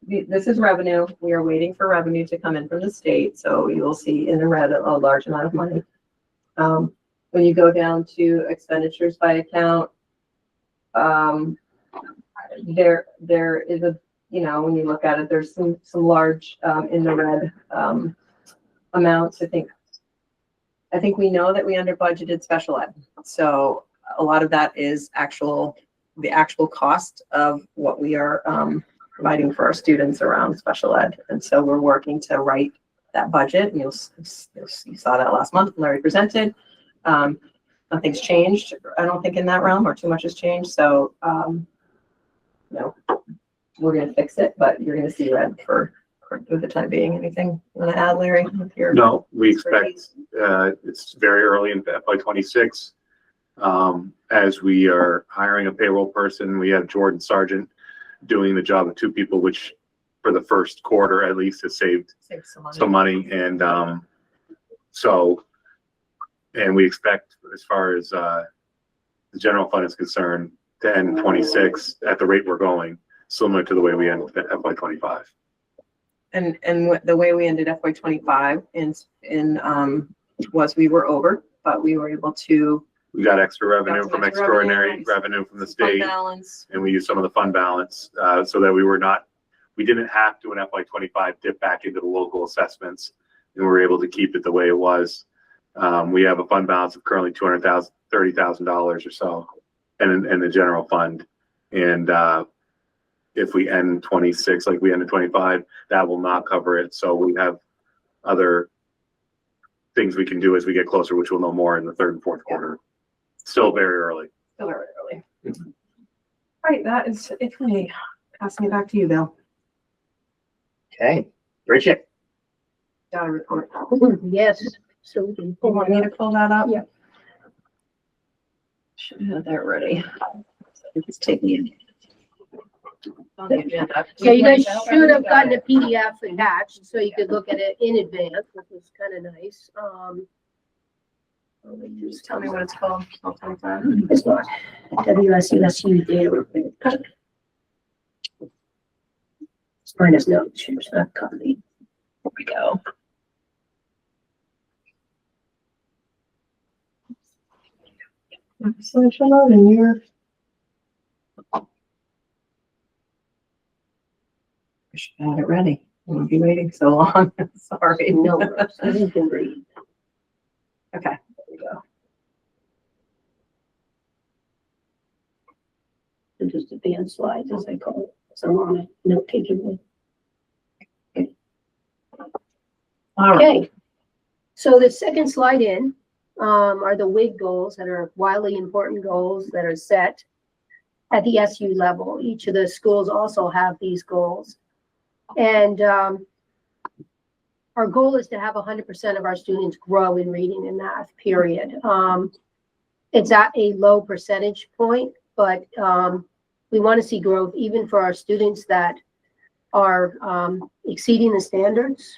this is revenue. We are waiting for revenue to come in from the state. So you will see in the red a large amount of money. When you go down to expenditures by account, there is a, when you look at it, there's some large, in the red, amounts. I think we know that we under budgeted special ed. So a lot of that is the actual cost of what we are, providing for our students around special ed. And so we're working to write that budget. You saw that last month, Larry presented. Nothing's changed, I don't think, in that realm, or too much has changed. So, we're gonna fix it, but you're gonna see red for the time being. Anything you want to add, Larry? With your No, we expect, it's very early in FY26. As we are hiring a payroll person, we have Jordan Sargent doing the job of two people, which for the first quarter at least has saved save some money. some money. And we expect, as far as the general fund is concerned, to end 26 at the rate we're going, similar to the way we ended FY25. And the way we ended FY25 was we were over, but we were able to We got extra revenue Got some from extra extraordinary revenue, revenue from the fund state, balance. and we used some of the fund balance so that we didn't have to in FY25 dip back into the local assessments, and we were able to keep it the way it was. We have a fund balance of currently $30,000 or so in the general fund. And if we end 26 like we ended 25, that will not cover it. So we have other things we can do as we get closer, which we'll know more in the third and fourth quarter. Still very early. Still very early. All right, that is it for me. Passing it back to you, Bill. Okay, Bridget? Data report. Yes, so we can You pull want me it to up. pull that up? Yeah. Should have that ready. It's taking it. On the agenda. Yeah, you guys should have gotten a PDF attached, so you could look at it in advance, which was kind of nice. Just tell me what it's called. I'll take that. It's not WSESU data report. Minus notes, here's that copy. There we go. So I shall out in your. I should have had it ready. I won't be waiting so long. Sorry. No, I didn't read. Okay, there we go. And just advanced slides, as I call it. So I'm on a note taking. All right. Okay. So the second slide in are the WIG goals that are wildly important goals that are set at the SU level. Each of the schools also have these goals. And our goal is to have 100% of our students grow in reading and math, period. It's at a low percentage point, but we want to see growth even for our students that are exceeding the standards.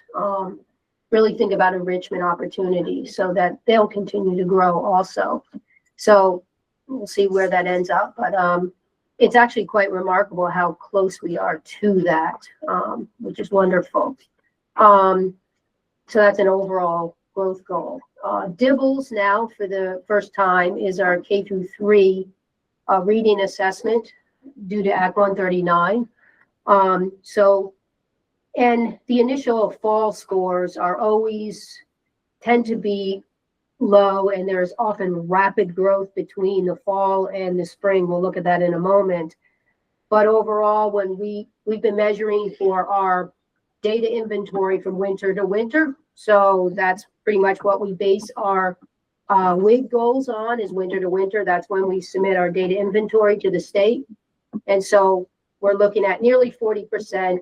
Really think about enrichment opportunities so that they'll continue to grow also. So we'll see where that ends up, but it's actually quite remarkable how close we are to that, which is wonderful. So that's an overall growth goal. DIBELS now for the first time is our K-3 reading assessment due to Act 139. And the initial fall scores are always tend to be low, and there's often rapid growth between the fall and the spring. We'll look at that in a moment. But overall, when we've been measuring for our data inventory from winter to winter, so that's pretty much what we base our WIG goals on, is winter to winter. That's when we submit our data inventory to the state. And so we're looking at nearly 40%,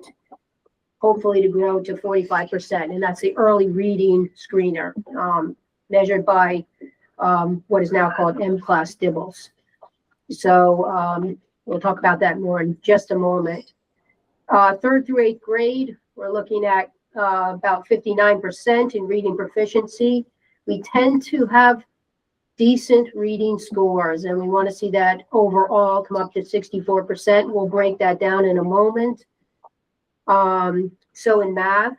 hopefully to grow to 45%. And that's the early reading screener, measured by what is now called M-class DIBELS. So we'll talk about that more in just a moment. 3rd through 8th grade, we're looking at about 59% in reading proficiency. We tend to have decent reading scores, and we want to see that overall come up to 64%. We'll break that down in a moment. So in math,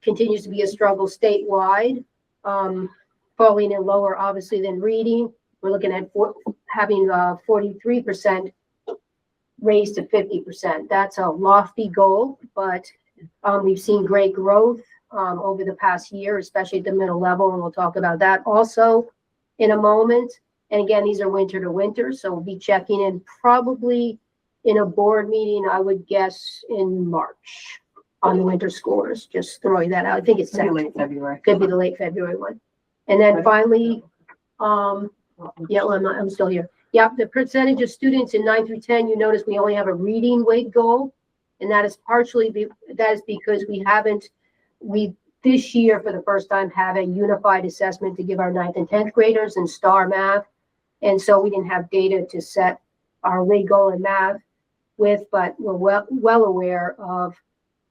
continues to be a struggle statewide, falling in lower, obviously, than reading. We're looking at having 43% raised to 50%. That's a lofty goal, but we've seen great growth over the past year, especially at the middle level, and we'll talk about that also in a moment. And again, these are winter to winter, so we'll be checking in probably in a board meeting, I would guess in March on the winter scores. Just throwing that out. I think it's Late February. could be the late February one. And then finally, yeah, well, I'm still here. Yeah, the percentage of students in 9 through 10, you notice we only have a reading weight goal, and that is partially because we this year for the first time have a unified assessment to give our 9th and 10th graders in STAR math, and so we didn't have data to set our weight goal in math with, but we're well aware of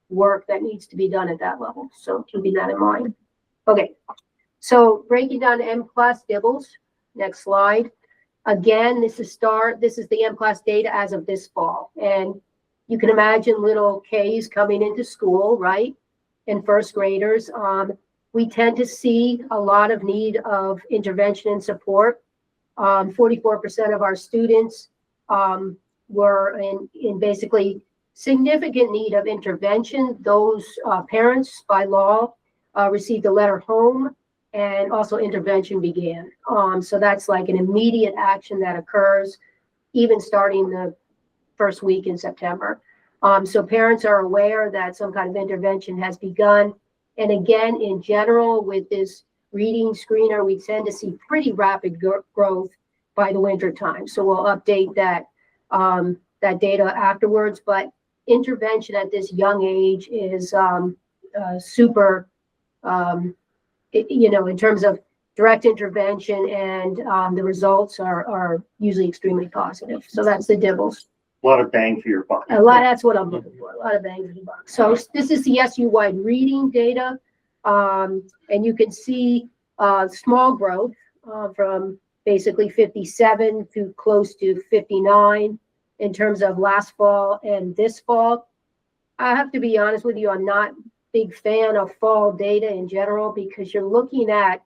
work that needs to be done at that level, so keeping that in mind. Okay, so breaking down M-class DIBELS, next slide. Again, this is the M-class data as of this fall. And you can imagine little Ks coming into school, right? And first graders. We tend to see a lot of need of intervention and support. 44% of our students were in basically significant need of intervention. Those parents, by law, received a letter home, and also intervention began. So that's like an immediate action that occurs even starting the first week in September. So parents are aware that some kind of intervention has begun. And again, in general, with this reading screener, we tend to see pretty rapid growth by the winter time. So we'll update that data afterwards. But intervention at this young age is super, in terms of direct intervention, and the results are usually extremely positive. So that's the DIBELS. A lot of bang for your buck. That's what I'm looking for. A lot of bang for the buck. So this is the SU-wide reading data, and you can see small growth from basically 57 to close to 59 in terms of last fall and this fall. I have to be honest with you, I'm not a big fan of fall data in general, because you're looking at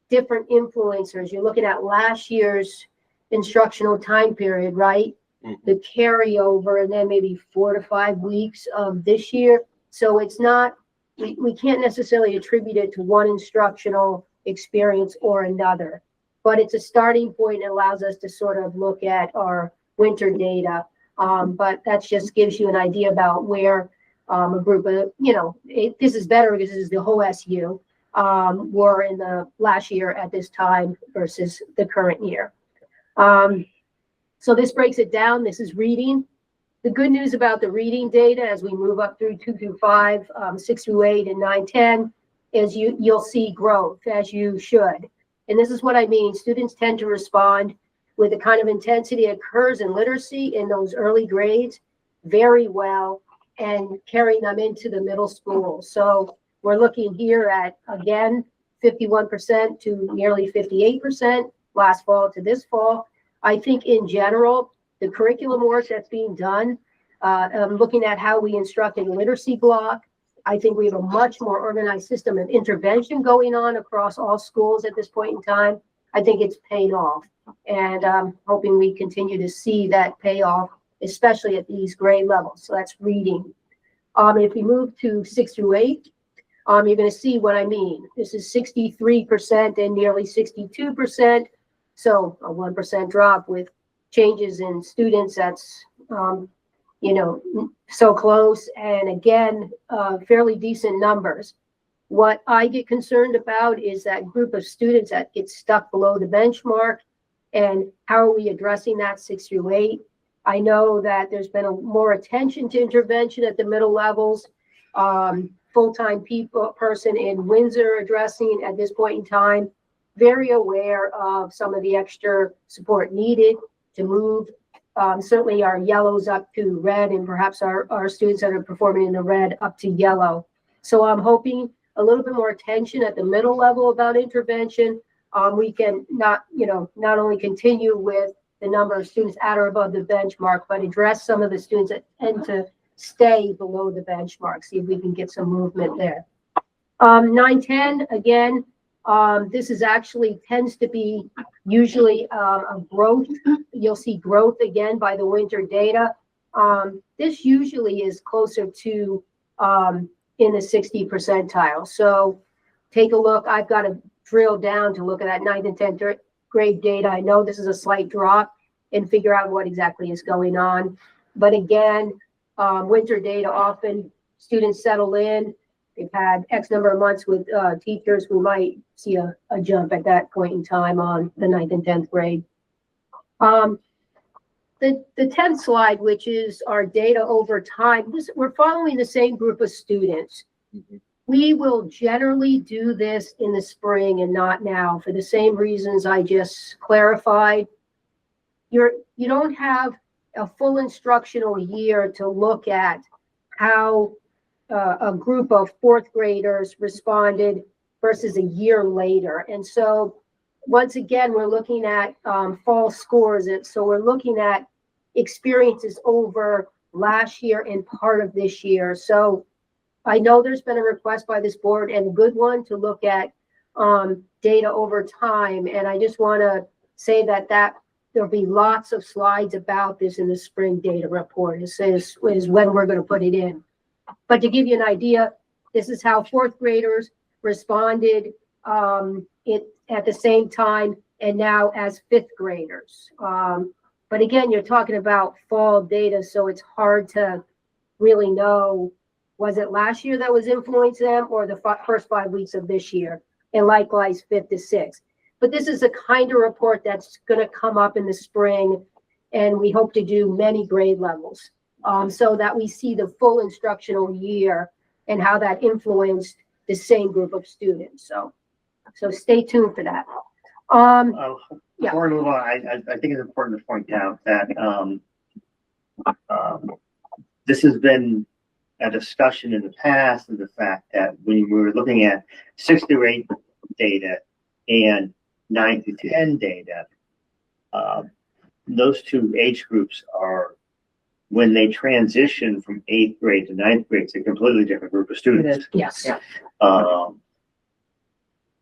different influencers. You're looking at last year's instructional time period, right? The carryover, and then maybe 4 to 5 weeks of this year. So it's not, we can't necessarily attribute it to one instructional experience or another, but it's a starting point and allows us to sort of look at our winter data. But that just gives you an idea about where a group of, this is better because this is the whole SU, were in the last year at this time versus the current year. So this breaks it down. This is reading. The good news about the reading data as we move up through 2 through 5, 6 through 8, and 9, 10 is you'll see growth, as you should. And this is what I mean. Students tend to respond with the kind of intensity that occurs in literacy in those early grades very well, and carrying them into the middle school. So we're looking here at, again, 51% to nearly 58% last fall to this fall. I think in general, the curriculum work that's being done, looking at how we instruct in literacy block, I think we have a much more organized system of intervention going on across all schools at this point in time. I think it's paying off, and I'm hoping we continue to see that payoff, especially at these grade levels. So that's reading. If we move to 6 through 8, you're gonna see what I mean. This is 63% and nearly 62%. So a 1% drop with changes in students, that's, you know, so close. And again, fairly decent numbers. What I get concerned about is that group of students that get stuck below the benchmark, and how are we addressing that 6 through 8? I know that there's been more attention to intervention at the middle levels. Full-time person in Windsor addressing at this point in time, very aware of some of the extra support needed to move certainly our yellows up to red, and perhaps our students that are performing in the red up to yellow. So I'm hoping a little bit more attention at the middle level about intervention. We can not only continue with the number of students at or above the benchmark, but address some of the students that tend to stay below the benchmark, see if we can get some movement there. 9-10, again, this is actually tends to be usually a growth. You'll see growth again by the winter data. This usually is closer to in the 60 percentile. So take a look. I've got to drill down to look at that 9th and 10th grade data. I know this is a slight drop, and figure out what exactly is going on. But again, winter data, often students settle in. They've had X number of months with teachers. We might see a jump at that point in time on the 9th and 10th grade. The 10th slide, which is our data over time, we're following the same group of students. We will generally do this in the spring and not now, for the same reasons I just clarified. You don't have a full instructional year to look at how a group of 4th graders responded versus a year later. And so once again, we're looking at fall scores. And so we're looking at experiences over last year and part of this year. So I know there's been a request by this board, and a good one, to look at data over time. And I just want to say that there'll be lots of slides about this in the spring data report. It says is when we're going to put it in. But to give you an idea, this is how 4th graders responded at the same time, and now as 5th graders. But again, you're talking about fall data, so it's hard to really know, was it last year that was influencing them, or the first 5 weeks of this year? And likewise, 5th to 6th. But this is the kind of report that's going to come up in the spring, and we hope to do many grade levels, so that we see the full instructional year and how that influenced the same group of students. So stay tuned for that. Yeah. Before we move on, I think it's important to point out that this has been a discussion in the past, of the fact that when we were looking at 6 through 8 data and 9 through 10 data, those two age groups are, when they transition from 8th grade to 9th grade, it's a completely different group of students. Yes.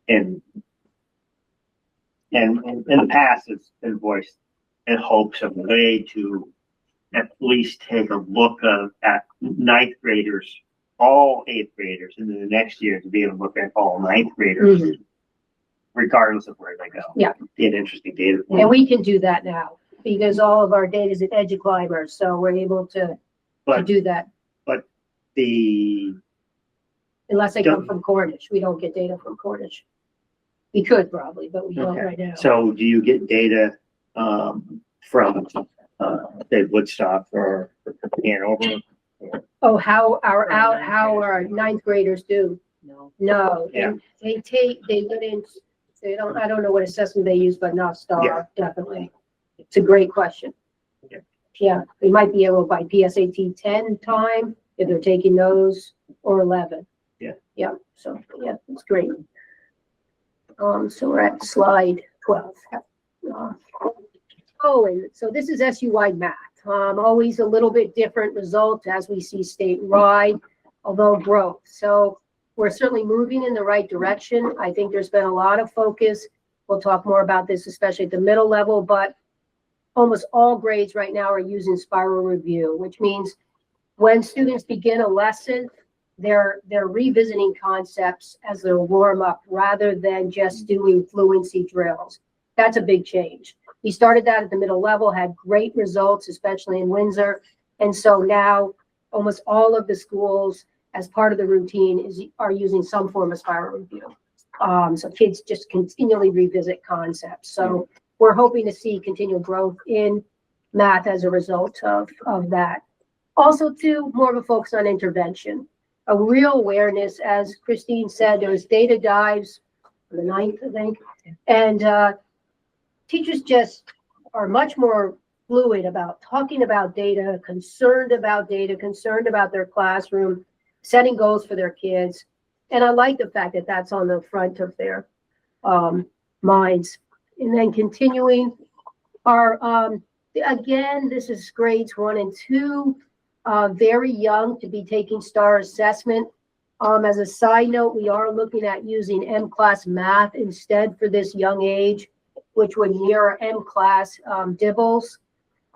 And in the past, it's been voiced in hopes of a way to at least take a look at 9th graders, all 8th graders, and then the next year to be able to look at all 9th graders, regardless of where they go. Yeah. Be an interesting data point. And we can do that now, because all of our data is at EduClimber, so we're able to do that. But unless they come from Cornish, we don't get data from Cornish. We could probably, but we don't right now. So do you get data from say Woodstock or Hanover? Oh, how our 9th graders do? No. Yeah. They went in. I don't know what assessment they use, but not STAR, definitely. It's a great question. Yeah, they might be able by PSAT 10 time if they're taking those, or 11. Yeah. So yeah, it's great. So we're at slide 12. And so this is SU-wide math. Always a little bit different result as we see statewide, although growth. So we're certainly moving in the right direction. I think there's been a lot of focus. We'll talk more about this, especially at the middle level, but almost all grades right now are using spiral review, which means when students begin a lesson, they're revisiting concepts as their warm up rather than just doing fluency drills. That's a big change. We started that at the middle level, had great results, especially in Windsor. And so now almost all of the schools as part of the routine are using some form of spiral review. So kids just continually revisit concepts. So we're hoping to see continual growth in math as a result of that. Also, too, more of a focus on intervention, a real awareness. As Christine said, there was data dives on the 9th, I think, and teachers just are much more fluid about talking about data, concerned about their classroom, setting goals for their kids. And I like the fact that that's on the front of their minds. And then continuing our, again, this is grades 1 and 2, very young to be taking STAR assessment. As a side note, we are looking at using M-class math instead for this young age, which would mirror M-class DIBELS.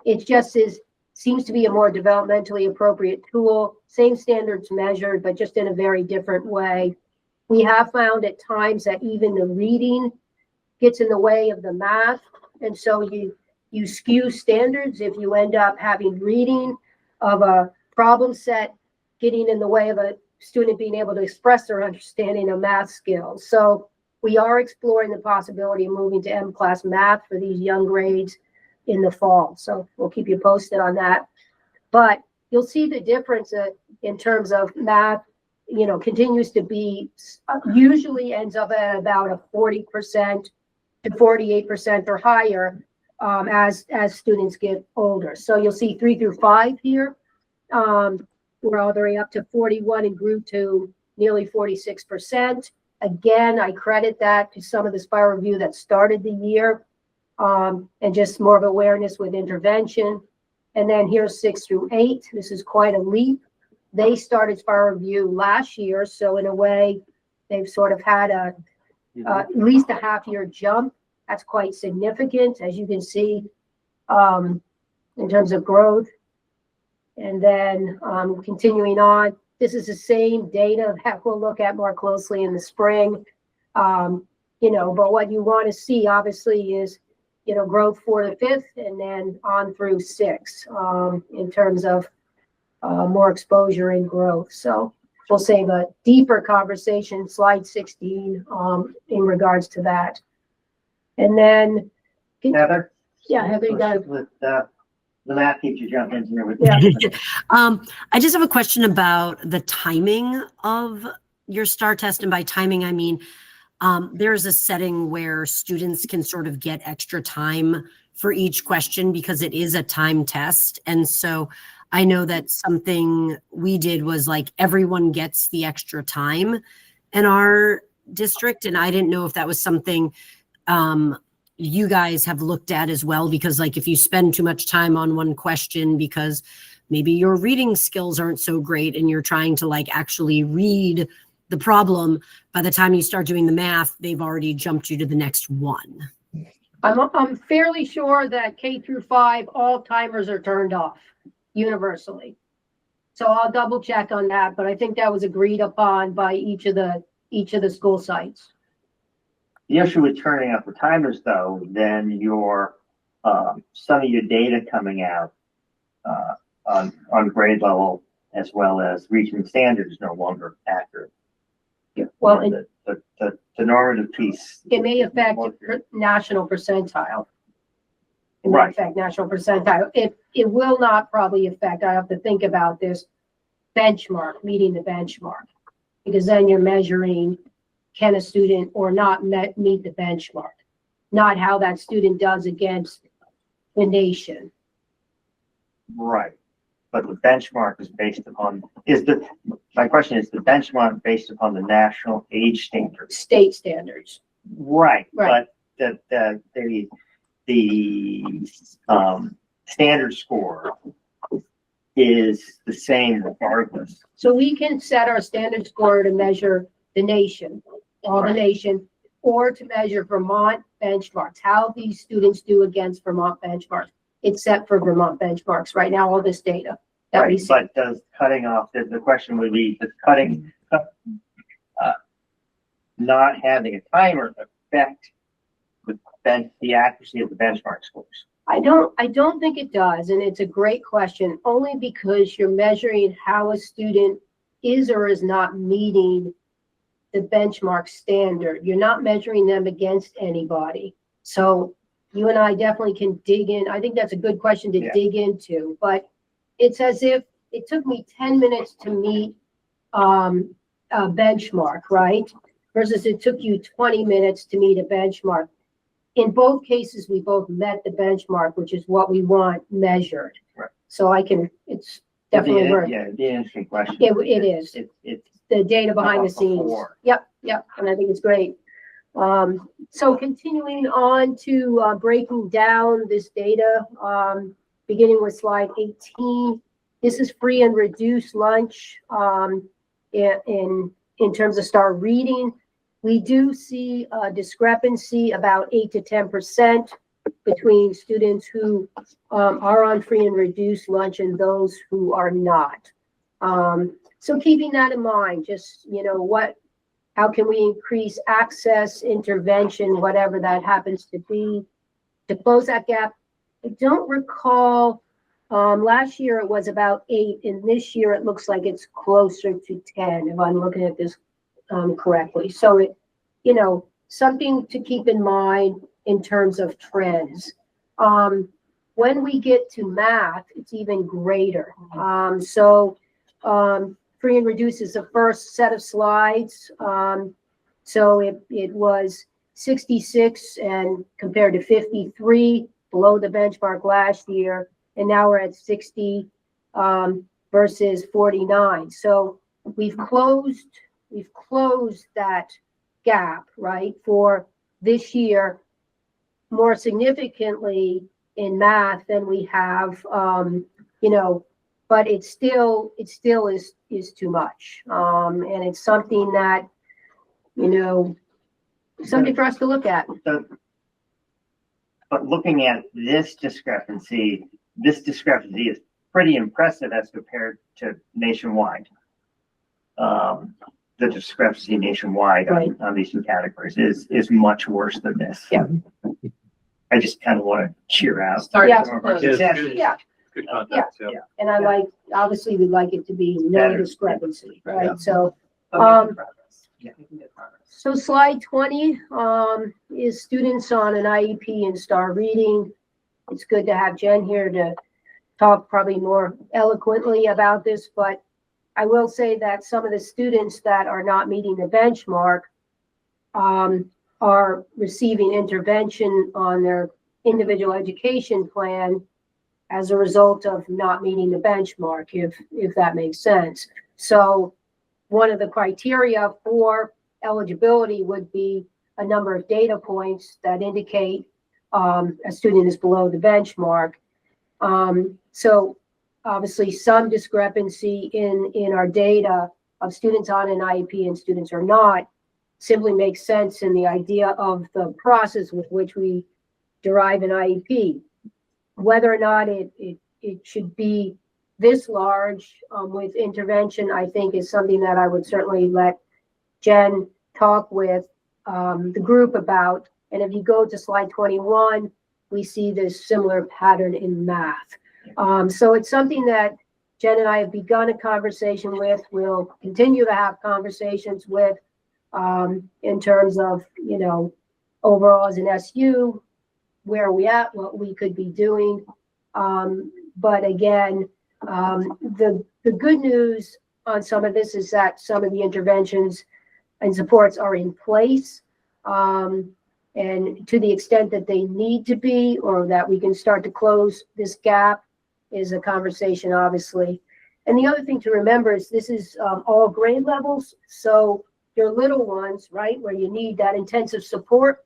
It just seems to be a more developmentally appropriate tool, same standards measured, but just in a very different way. We have found at times that even the reading gets in the way of the math. And so you skew standards if you end up having reading of a problem set getting in the way of a student being able to express their understanding of math skills. So we are exploring the possibility of moving to M-class math for these young grades in the fall. So we'll keep you posted on that. But you'll see the difference in terms of math, continues to be, usually ends up at about a 40% to 48% or higher as students get older. So you'll see 3 through 5 here. We're all the way up to 41 and grew to nearly 46%. Again, I credit that to some of the spiral review that started the year, and just more of awareness with intervention. And then here's 6 through 8. This is quite a leap. They started spiral review last year, so in a way, they've sort of had at least a half-year jump. That's quite significant, as you can see, in terms of growth. And then continuing on, this is the same data that we'll look at more closely in the spring. But what you want to see, obviously, is growth for the 5th and then on through 6 in terms of more exposure and growth. So we'll save a deeper conversation, slide 16, in regards to that. And then Heather? Yeah, Heather, you got it. With the math teacher jump in here with I just have a question about the timing of your STAR test. And by timing, I mean, there's a setting where students can sort of get extra time for each question because it is a time test. And so I know that something we did was like everyone gets the extra time in our district. And I didn't know if that was something you guys have looked at as well, because like if you spend too much time on one question because maybe your reading skills aren't so great and you're trying to like actually read the problem, by the time you start doing the math, they've already jumped you to the next one. I'm fairly sure that K through 5, all timers are turned off universally. So I'll double check on that, but I think that was agreed upon by each of the school sites. The issue with turning off the timers, though, then your some of your data coming out on grade level as well as region standards is no longer accurate. Yeah. Well, the normative piece. It may affect national percentile. It may affect national percentile. It will not probably affect, I have to think about this, benchmark, meeting the benchmark. Because then you're measuring, can a student or not meet the benchmark? Not how that student does against the nation. Right. But the benchmark is based upon, my question is the benchmark based upon the national age standards? State standards. Right. Right. But the standard score is the same regardless. So we can set our standard score to measure the nation, all the nation, or to measure Vermont benchmarks, how these students do against Vermont benchmarks. It's set for Vermont benchmarks right now, all this data. that we Right, see. but does cutting off, the question would be, does not having a timer affect the accuracy of the benchmark scores? I don't think it does, and it's a great question, only because you're measuring how a student is or is not meeting the benchmark standard. You're not measuring them against anybody. So you and I definitely can dig in. I think that's a good question to dig into, but it's as if it took me 10 minutes to meet a benchmark, right? Versus it took you 20 minutes to meet a benchmark. In both cases, we both met the benchmark, which is what we want measured. Right. So it's definitely worth. Yeah, it'd be an interesting question. It is. It's The data behind the scenes. before. Yep, and I think it's great. So continuing on to breaking down this data, beginning with slide 18. This is free and reduced lunch in terms of STAR reading. We do see a discrepancy about 8 to 10% between students who are on free and reduced lunch and those who are not. So keeping that in mind, just, how can we increase access, intervention, whatever that happens to be, to close that gap? I don't recall, last year it was about 8, and this year it looks like it's closer to 10, if I'm looking at this correctly. So something to keep in mind in terms of trends. When we get to math, it's even greater. Free and reduced is the first set of slides. So it was 66 and compared to 53 below the benchmark last year, and now we're at 60 versus 49. So we've closed that gap, right, for this year more significantly in math than we have, but it still is too much. And it's something that, something for us to look at. But looking at this discrepancy is pretty impressive as compared to nationwide. The discrepancy nationwide on these two categories is much worse than this. Yeah. I just kind of want to cheer out. Yeah. some of our Yes. successes. Yeah. Good context, yeah. And obviously we'd like it to be no Better. discrepancy, Yeah. right? So, Yeah. so slide 20 is students on an IEP and STAR reading. It's good to have Jen here to talk probably more eloquently about this, but I will say that some of the students that are not meeting the benchmark are receiving intervention on their individual education plan as a result of not meeting the benchmark, if that makes sense. So one of the criteria for eligibility would be a number of data points that indicate a student is below the benchmark. So obviously some discrepancy in our data of students on an IEP and students are not simply makes sense in the idea of the process with which we derive an IEP. Whether or not it should be this large with intervention, I think is something that I would certainly let Jen talk with the group about. And if you go to slide 21, we see this similar pattern in math. So it's something that Jen and I have begun a conversation with. We'll continue to have conversations with in terms of, overall as an SU, where are we at, what we could be doing. But again, the good news on some of this is that some of the interventions and supports are in place. And to the extent that they need to be, or that we can start to close this gap, is a conversation, obviously. And the other thing to remember is this is all grade levels. So your little ones, right, where you need that intensive support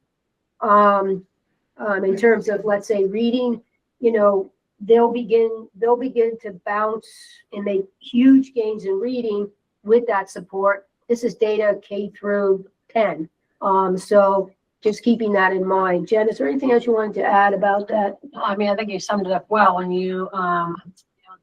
in terms of, let's say, reading, they'll begin to bounce and make huge gains in reading with that support. This is data K through 10. So just keeping that in mind. Jen, is there anything else you wanted to add about that? I mean, I think you summed it up well when you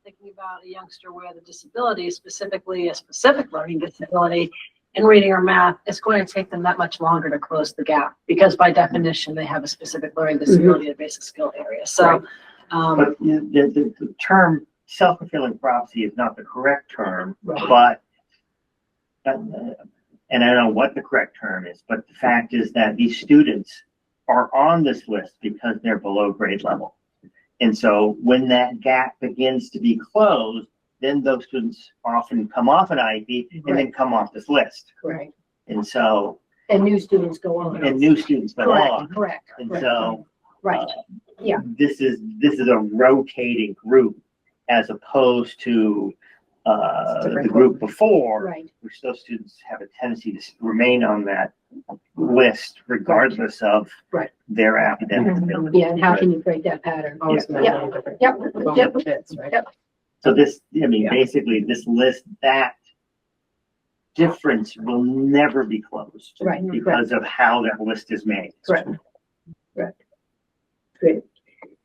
thinking about a youngster with a disability, specifically a specific learning disability, in reading or math, it's going to take them that much longer to close the gap because by definition, they have a specific learning disability, a basic skill area. So, But the term self-fulfilling prophecy is not the correct term, but, and I don't know what the correct term is, but the fact is that these students are on this list because they're below grade level. And so when that gap begins to be closed, then those students often come off an IEP and then come off this list. Right. And so, And new students go on. and new students go on. Correct. And so, Right. Yeah. this is a rotating group as opposed to the group before, Right. which those students have a tendency to remain on that list regardless of Right. their academic ability. Yeah, and how can you break that pattern? Always Yeah. measure different Yep. Yep. fits, right? Yep. So this, I mean, Yeah. basically this list, that difference will never be closed. Right. Because of how that list is made. Correct. Great.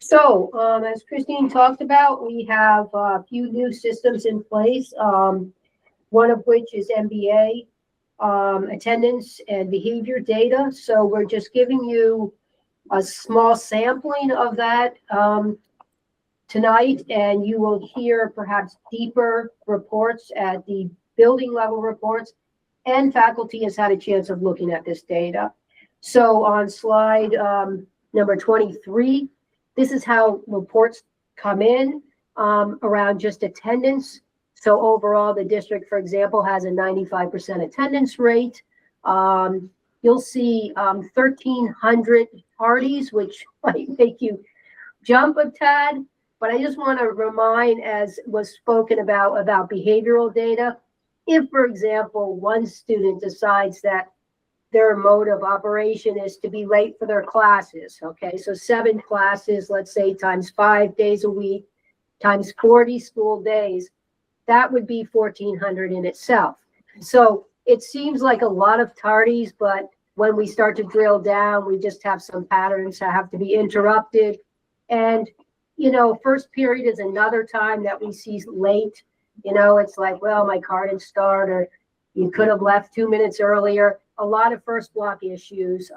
So, as Christine talked about, we have a few new systems in place. One of which is MBA, attendance and behavior data. So we're just giving you a small sampling of that, tonight, and you will hear perhaps deeper reports at the building level reports, and faculty has had a chance of looking at this data. So on slide, number 23, this is how reports come in around just attendance. So overall, the district, for example, has a 95% attendance rate. You'll see 1,300 parties, which might make you jump a tad. But I just want to remind, as was spoken about behavioral data, if, for example, one student decides that their mode of operation is to be late for their classes, okay? So 7 classes, let's say, times 5 days a week, times 40 school days, that would be 1,400 in itself. So it seems like a lot of tardies, but when we start to drill down, we just have some patterns that have to be interrupted. And, you know, first period is another time that we see late. You know, it's like, well, my car didn't start, or you could have left 2 minutes earlier. A lot of first block issues,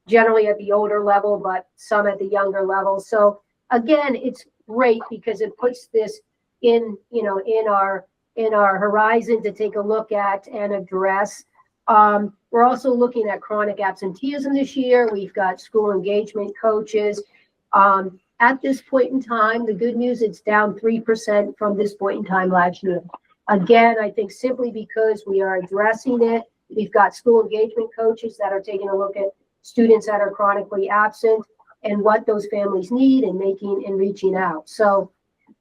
generally at the older level, but some at the younger level. So again, it's great because it puts this in, you know, in our horizon to take a look at and address. We're also looking at chronic absenteeism this year. We've got school engagement coaches. At this point in time, the good news, it's down 3% from this point in time last year. Again, I think simply because we are addressing it. We've got school engagement coaches that are taking a look at students that are chronically absent and what those families need and reaching out. So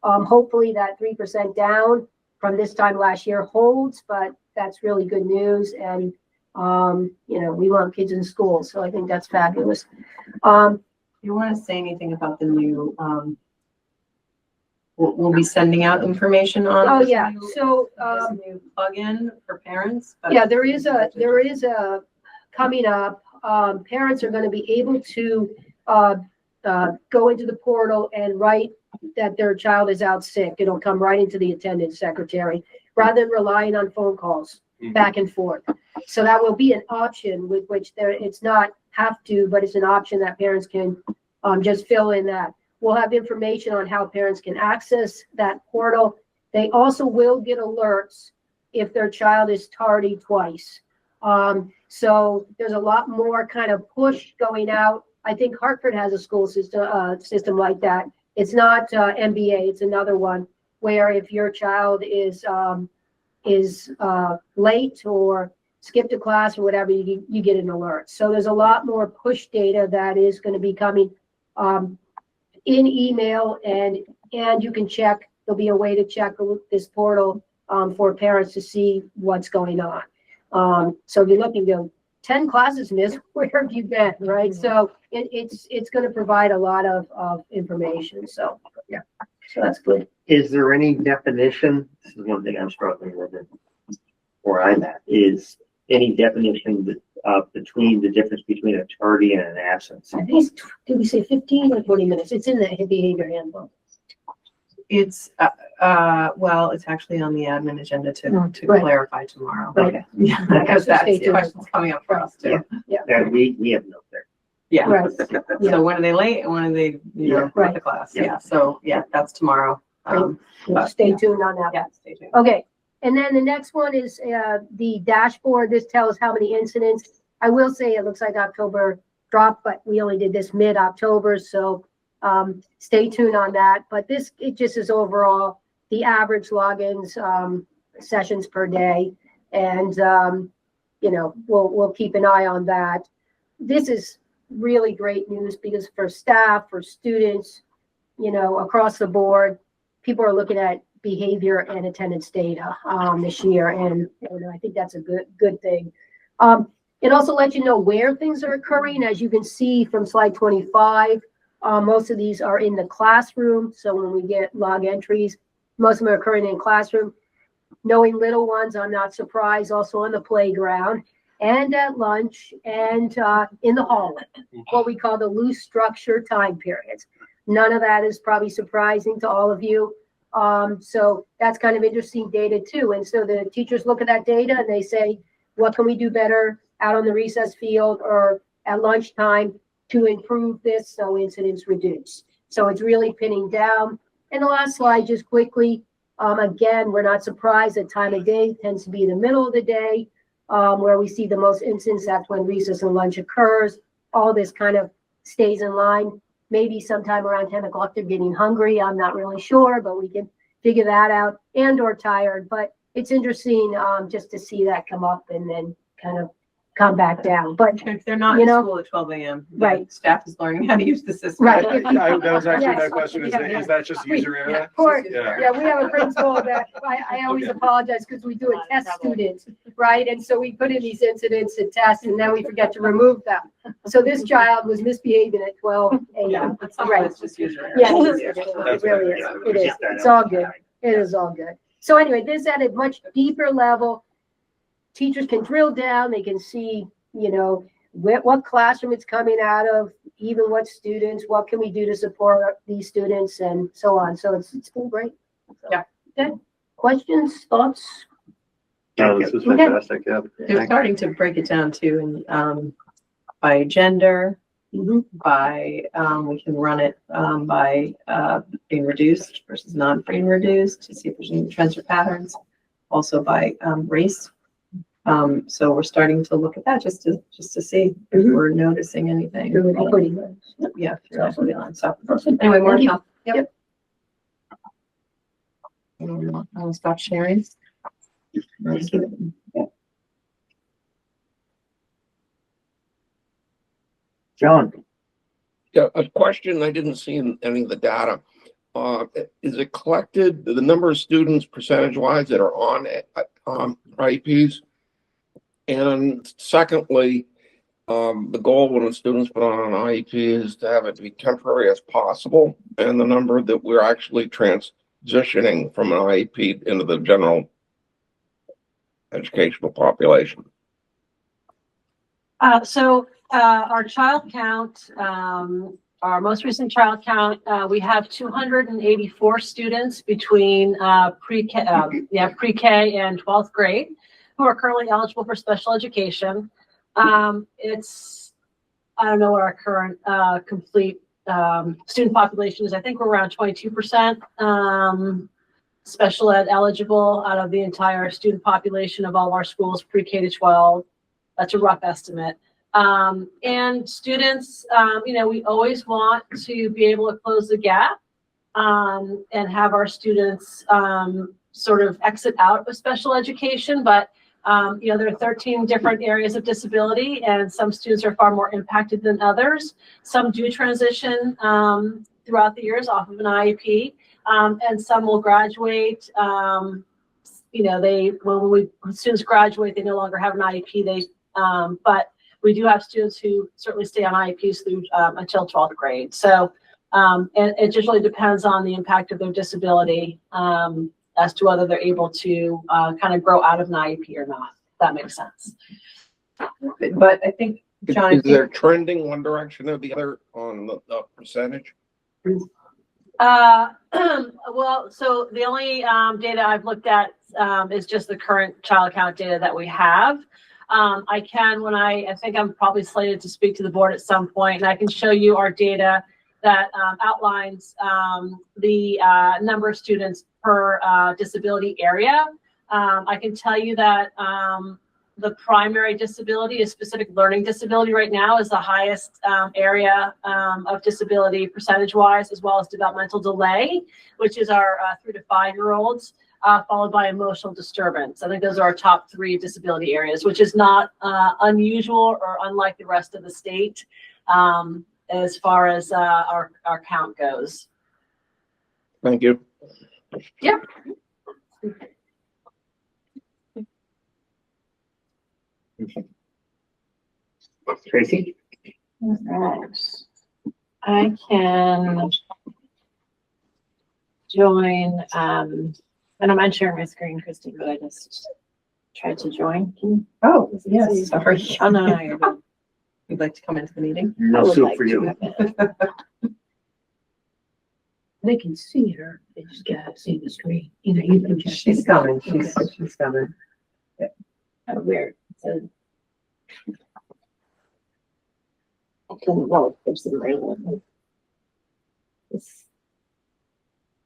hopefully that 3% down from this time last year holds, but that's really good news. And, you know, we want kids in school. So I think that's fabulous. You want to say anything about the new, we'll be sending out information on? Oh, this yeah. new- So, this new plugin for parents? but- yeah, there is a coming up. Parents are going to be able to go into the portal and write that their child is out sick. It'll come right into the attendance secretary rather than relying on phone calls back and forth. So that will be an option with which it's not have to, but it's an option that parents can just fill in that. We'll have information on how parents can access that portal. They also will get alerts if their child is tardy twice. So there's a lot more kind of push going out. I think Hartford has a school system like that. It's not MBA, it's another one where if your child is late or skipped a class or whatever, you get an alert. So there's a lot more push data that is going to be coming in email, and you can check. There'll be a way to check this portal for parents to see what's going on. So if you're looking to 10 classes missed, where have you been, right? So it's going to provide a lot of information. So yeah, so that's good. Is there any definition? This is one thing I'm struggling with, where I'm at, is any definition between the difference between a tardy and an absence? I think did we say 15 or 20 minutes? It's in the behavior handbook. It's, well, it's actually on the admin agenda to Right. clarify tomorrow. Right. Yeah, because that's Stay tuned. questions coming up for us too. And we have no there. Yeah. Right. So when are they late and when are they, you know, Right. with the class? Yeah. Yeah, so, yeah, that's tomorrow. But, Stay yeah. tuned on that. Yeah, stay tuned. Okay, and then the next one is the dashboard. This tells how many incidents. I will say it looks like October dropped, but we only did this mid-October, so stay tuned on that. But this, it just is overall the average logins, sessions per day. And, you know, we'll keep an eye on that. This is really great news because for staff, for students, you know, across the board, people are looking at behavior and attendance data this year, and I think that's a good thing. It also lets you know where things are occurring. As you can see from slide 25, most of these are in the classroom. So when we get log entries, most of them are occurring in classroom. Knowing little ones, I'm not surprised, also on the playground and at lunch and in the hallway, what we call the loose structure time periods. None of that is probably surprising to all of you. So that's kind of interesting data too. And so the teachers look at that data and they say, what can we do better out on the recess field or at lunchtime to improve this so incidents reduce? So it's really pinning down. And the last slide, just quickly, again, we're not surprised that time of day tends to be the middle of the day, where we see the most incidents. That's when recess and lunch occurs. All this kind of stays in line. Maybe sometime around 10 o'clock they're getting hungry. I'm not really sure, but we can figure that out, and or tired. But it's interesting just to see that come up and then kind of come back down. But If they're not you in know, school at 12 a.m., right. Staff is learning how to use the system. Right. That was actually my Yes. question, Yeah. is that just user error? Of course, Yeah. yeah, we have a principal that I always Okay. apologize because we do a test students, right? And so we put in these incidents and tests and then we forget to remove them. So this child was misbehaving at 12 Yeah, a.m. but some of Right. it's just user error. Yeah, it is. That's It really right. is. Yeah. It is. It's all good. It is all good. So anyway, this at a much deeper level, teachers can drill down, they can see, you know, what classroom it's coming out of, even what students, what can we do to support these students and so on. So it's been great. So, Yeah. Good. Questions, thoughts? No, this is Okay. fantastic, yeah. They're starting to break it down too, and by gender, by we can run it by being reduced versus non-being reduced to see if there's any trends or patterns. Also by race. So we're starting to look at that just to see if we're noticing anything. Yeah. So anyway, more to come. Yep. I'll stop sharing. John, Yeah, a question I didn't see in any of the data. Is it collected, the number of students percentage wise that are on IEPs? And secondly, the goal when the students put on an IEP is to have it be temporary as possible, and the number that we're actually transitioning from an IEP into the general educational population. So our child count, our most recent child count, we have 284 students between pre-K and 12th grade who are currently eligible for special education. It's, I don't know what our current complete student population is. I think we're around 22% special ed eligible out of the entire student population of all our schools, pre-K to 12. That's a rough estimate. And students, you know, we always want to be able to close the gap and have our students sort of exit out of special education. But, you know, there are 13 different areas of disability, and some students are far more impacted than others. Some do transition throughout the years off of an IEP, and some will graduate. You know, when students graduate, they no longer have an IEP. But we do have students who certainly stay on IEPs through until 12th grade. So, and it just really depends on the impact of their disability as to whether they're able to kind of grow out of an IEP or not. If that makes sense. But I think, John, Is there trending one direction or the other on the percentage? Well, so the only data I've looked at is just the current child count data that we have. I can, I think I'm probably slated to speak to the board at some point, and I can show you our data that outlines the number of students per disability area. I can tell you that the primary disability is specific learning disability right now is the highest area of disability percentage-wise, as well as developmental delay, which is our 3 to 5 year olds, followed by emotional disturbance. I think those are our top 3 disability areas, which is not unusual or unlike the rest of the state as far as our count goes. Thank you. Yep. Tracy? All right. I can join, and I'm not sharing my screen, Christy, but I just tried to join. Oh, yes, sorry. Oh, no, you're good. You'd like to come into the meeting? I No would soup like for to you. have it. They can see her, they just gotta see the screen. You know, you can just. She's coming, she's coming. Oh, weird. So, I couldn't vote for some reason.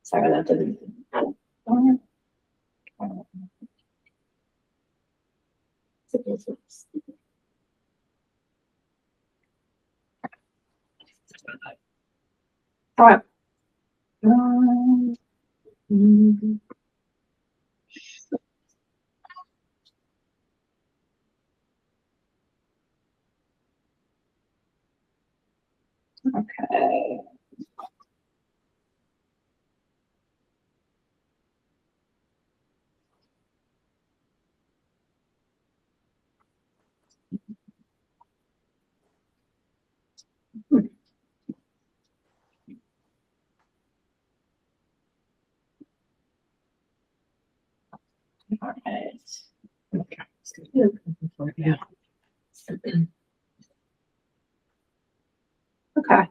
Sorry, that didn't. All right. Okay. All right. Yeah. Okay,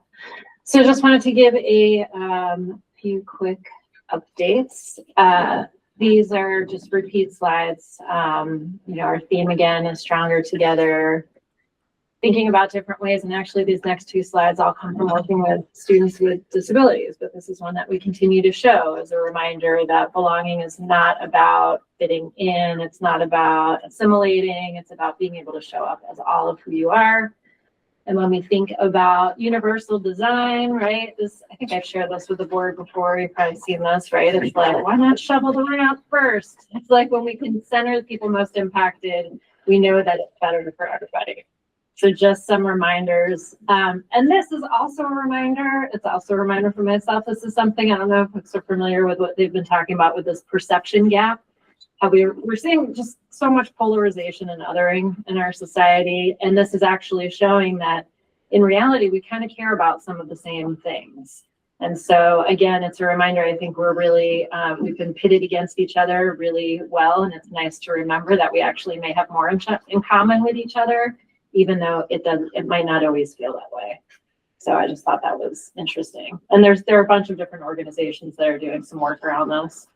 so just wanted to give a few quick updates. These are just repeat slides. Our theme again is stronger together, thinking about different ways. And actually these next 2 slides all come from working with students with disabilities, but this is one that we continue to show as a reminder that belonging is not about fitting in. It's not about assimilating. It's about being able to show up as all of who you are. And when we think about universal design, right, I think I've shared this with the board before, you've probably seen this, right? It's like, why not shovel the ramp first? It's like when we can center the people most impacted, we know that it's better for everybody. So just some reminders. And this is also a reminder. It's also a reminder for myself. This is something, I don't know if folks are familiar with what they've been talking about with this perception gap. How we're seeing just so much polarization and othering in our society. And this is actually showing that in reality, we kind of care about some of the same things. And so again, it's a reminder, I think we're really, we've been pitted against each other really well. And it's nice to remember that we actually may have more in common with each other, even though it might not always feel that way. So I just thought that was interesting. And there are a bunch of different organizations that are doing some work around this.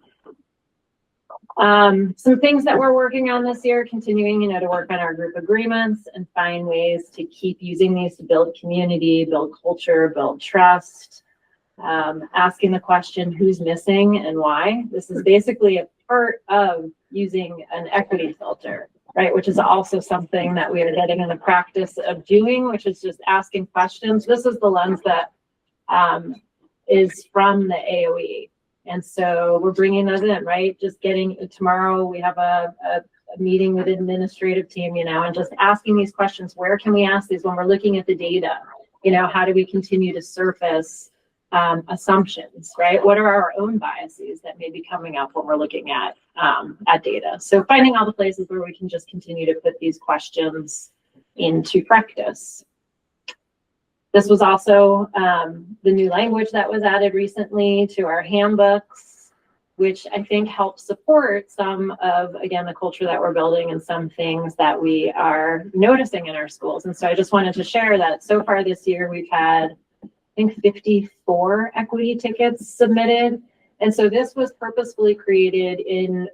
Some things that we're working on this year, continuing, to work on our group agreements and find ways to keep using these to build community, build culture, build trust. Asking the question, who's missing and why? This is basically a part of using an equity filter, right? Which is also something that we are getting in the practice of doing, which is just asking questions. This is the lens that is from the AOE. And so we're bringing those in, right? Just tomorrow we have a meeting with the administrative team, and just asking these questions. Where can we ask these when we're looking at the data? How do we continue to surface assumptions, right? What are our own biases that may be coming up when we're looking at data? So finding all the places where we can just continue to put these questions into practice. This was also the new language that was added recently to our handbooks, which I think helps support some of, again, the culture that we're building and some things that we are noticing in our schools. And so I just wanted to share that so far this year, we've had, I think 54 equity tickets submitted. And so this was purposefully created in,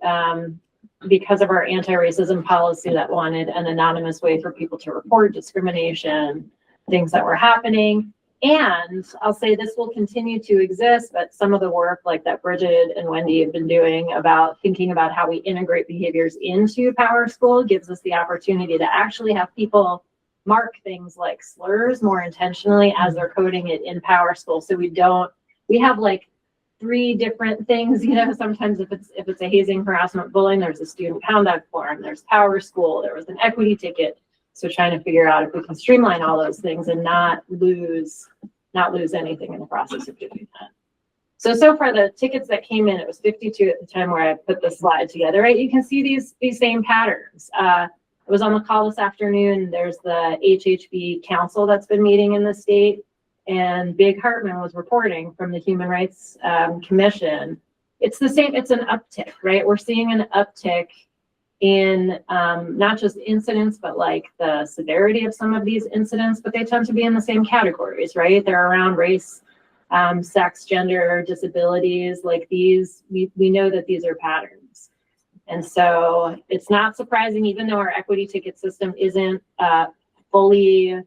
because of our anti-racism policy that wanted an anonymous way for people to report discrimination, things that were happening. And I'll say this will continue to exist, but some of the work like that Bridget and Wendy have been doing about thinking about how we integrate behaviors into Power School gives us the opportunity to actually have people mark things like slurs more intentionally as they're coding it in Power School. So we have like 3 different things, you know, sometimes if it's a hazing, harassment, bullying, there's a student conduct form, there's Power School, there was an equity ticket. So trying to figure out if we can streamline all those things and not lose anything in the process of doing that. So far the tickets that came in, it was 52 at the time where I put the slide together, right? You can see these same patterns. I was on the call this afternoon. There's the HHB council that's been meeting in the state, and Big Hartman was reporting from the Human Rights Commission. It's the same, it's an uptick, right? We're seeing an uptick in not just incidents, but like the severity of some of these incidents, but they tend to be in the same categories, right? They're around race, sex, gender, disabilities, like these, we know that these are patterns. And so it's not surprising, even though our equity ticket system isn't fully,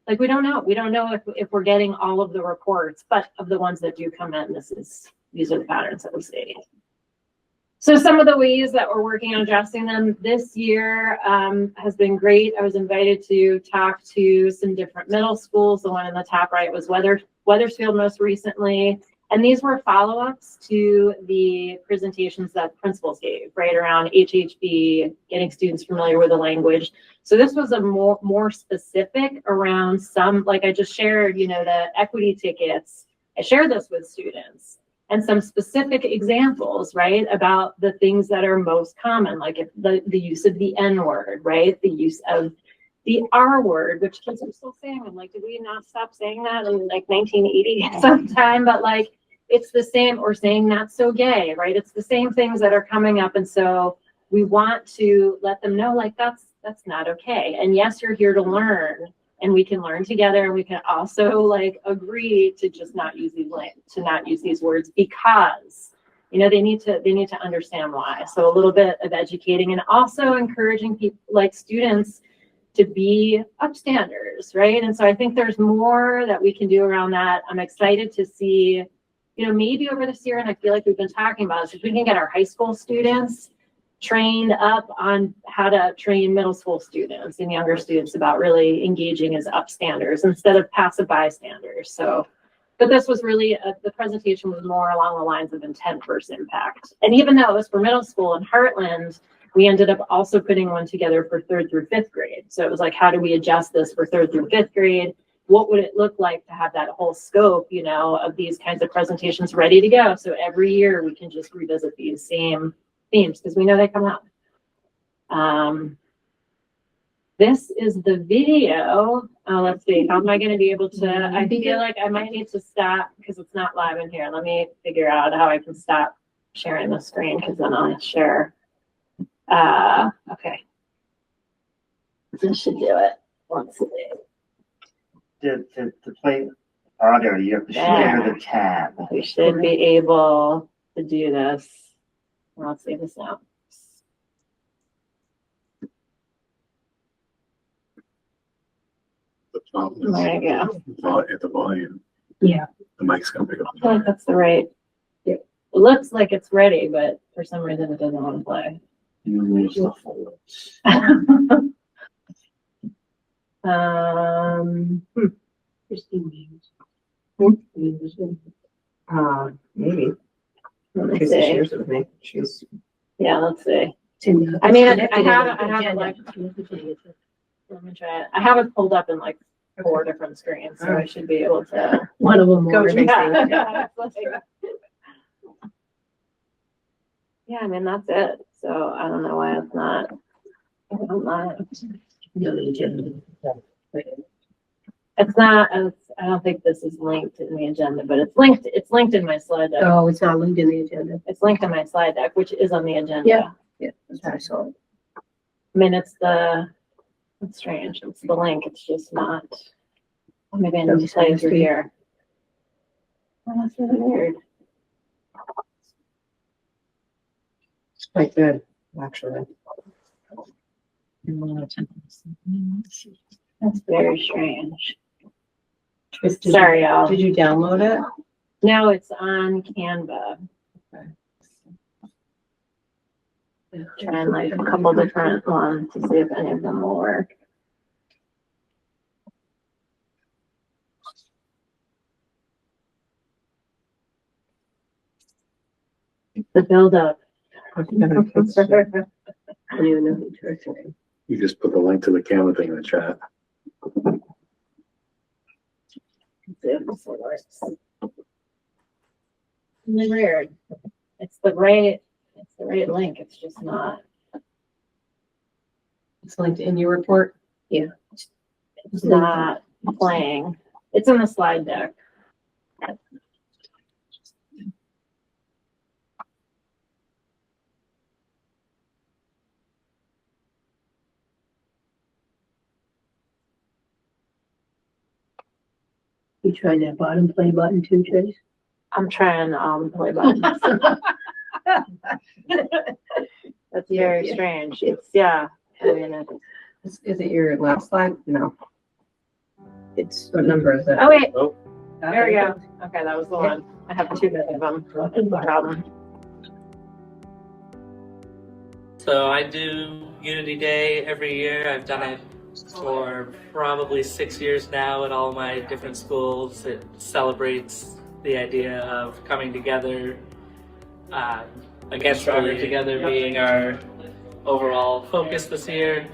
like we don't know if we're getting all of the reports, but of the ones that do come in, these are the patterns that we see. So some of the ways that we're working on addressing them this year has been great. I was invited to talk to some different middle schools. The one in the top right was Weathersfield most recently. And these were follow-ups to the presentations that principals gave, right, around HHB, getting students familiar with the language. So this was a more specific around some, like I just shared, you know, the equity tickets. I shared this with students. And some specific examples, right, about the things that are most common, like if the use of the N word, right, the use of the R word, which kids are still saying. I'm like, did we not stop saying that in like 1980 sometime? But like, it's the same, or saying not so gay, right? It's the same things that are coming up. And so we want to let them know, like, that's not okay. And yes, you're here to learn. And we can learn together, and we can also like agree to just not use these words, because you know they need to understand why. So a little bit of educating and also encouraging people, like students, to be upstanders, right? And so I think there's more that we can do around that. I'm excited to see, you know, maybe over this year, and I feel like we've been talking about this, if we can get our high school students trained up on how to train middle school students and younger students about really engaging as upstanders instead of passive bystanders. So, but this was really, the presentation was more along the lines of intent versus impact. And even though it was for middle school in Heartland, we ended up also putting one together for 3rd through 5th grade. So it was like, how do we adjust this for 3rd through 5th grade? What would it look like to have that whole scope, you know, of these kinds of presentations ready to go? So every year we can just revisit these same themes because we know they come up. This is the video. Let's see, how am I going to be able to, I feel like I might need to stop because it's not live in here. Let me figure out how I can stop sharing the screen because then I'll share. Okay. This should do it. Let's see. To play audio, you have to share the tab. We should be able to do this. Let's see this now. The problem There you go. at the volume. Yeah. The mic's gonna pick up. I feel like that's the right. It looks like it's ready, but for some reason it doesn't want to play. Maybe. Let's see. Yeah, let's see. I mean, I have it like, let me try it. I have it pulled up in like 4 different screens, so I should be able to. One of them. Go yeah, I mean, that's it. So I don't know why it's not. It's not, I don't think this is linked in the agenda, but it's linked in my slide deck. Oh, it's not linked in the agenda. It's linked in my slide deck, which is on the agenda. Yeah, that's what I saw. I mean, it's strange. It's the link. It's just not. Maybe I need to play through here. That's really weird. It's quite good, actually. That's very strange. Sorry, y'all. Did you download it? No, it's on Canva. Trying like a couple different ones to see if any of them will work. The build up. I don't even know who to refer. You just put the link to the camera thing in the chat. Weird. It's the right link. It's just not. It's linked in your report? It's not playing. It's in the slide deck. You trying that bottom play button too, Trace? I'm trying play buttons. That's very strange. It's I mean, Is it your last slide? No. It's, what number is it? oh wait, there we go. Okay, that was the one. I have too many of them. That's the problem. So I do Unity Day every year. I've done it for probably 6 years now at all my different schools. It celebrates the idea of coming together, against Stronger Together being our overall focus this year.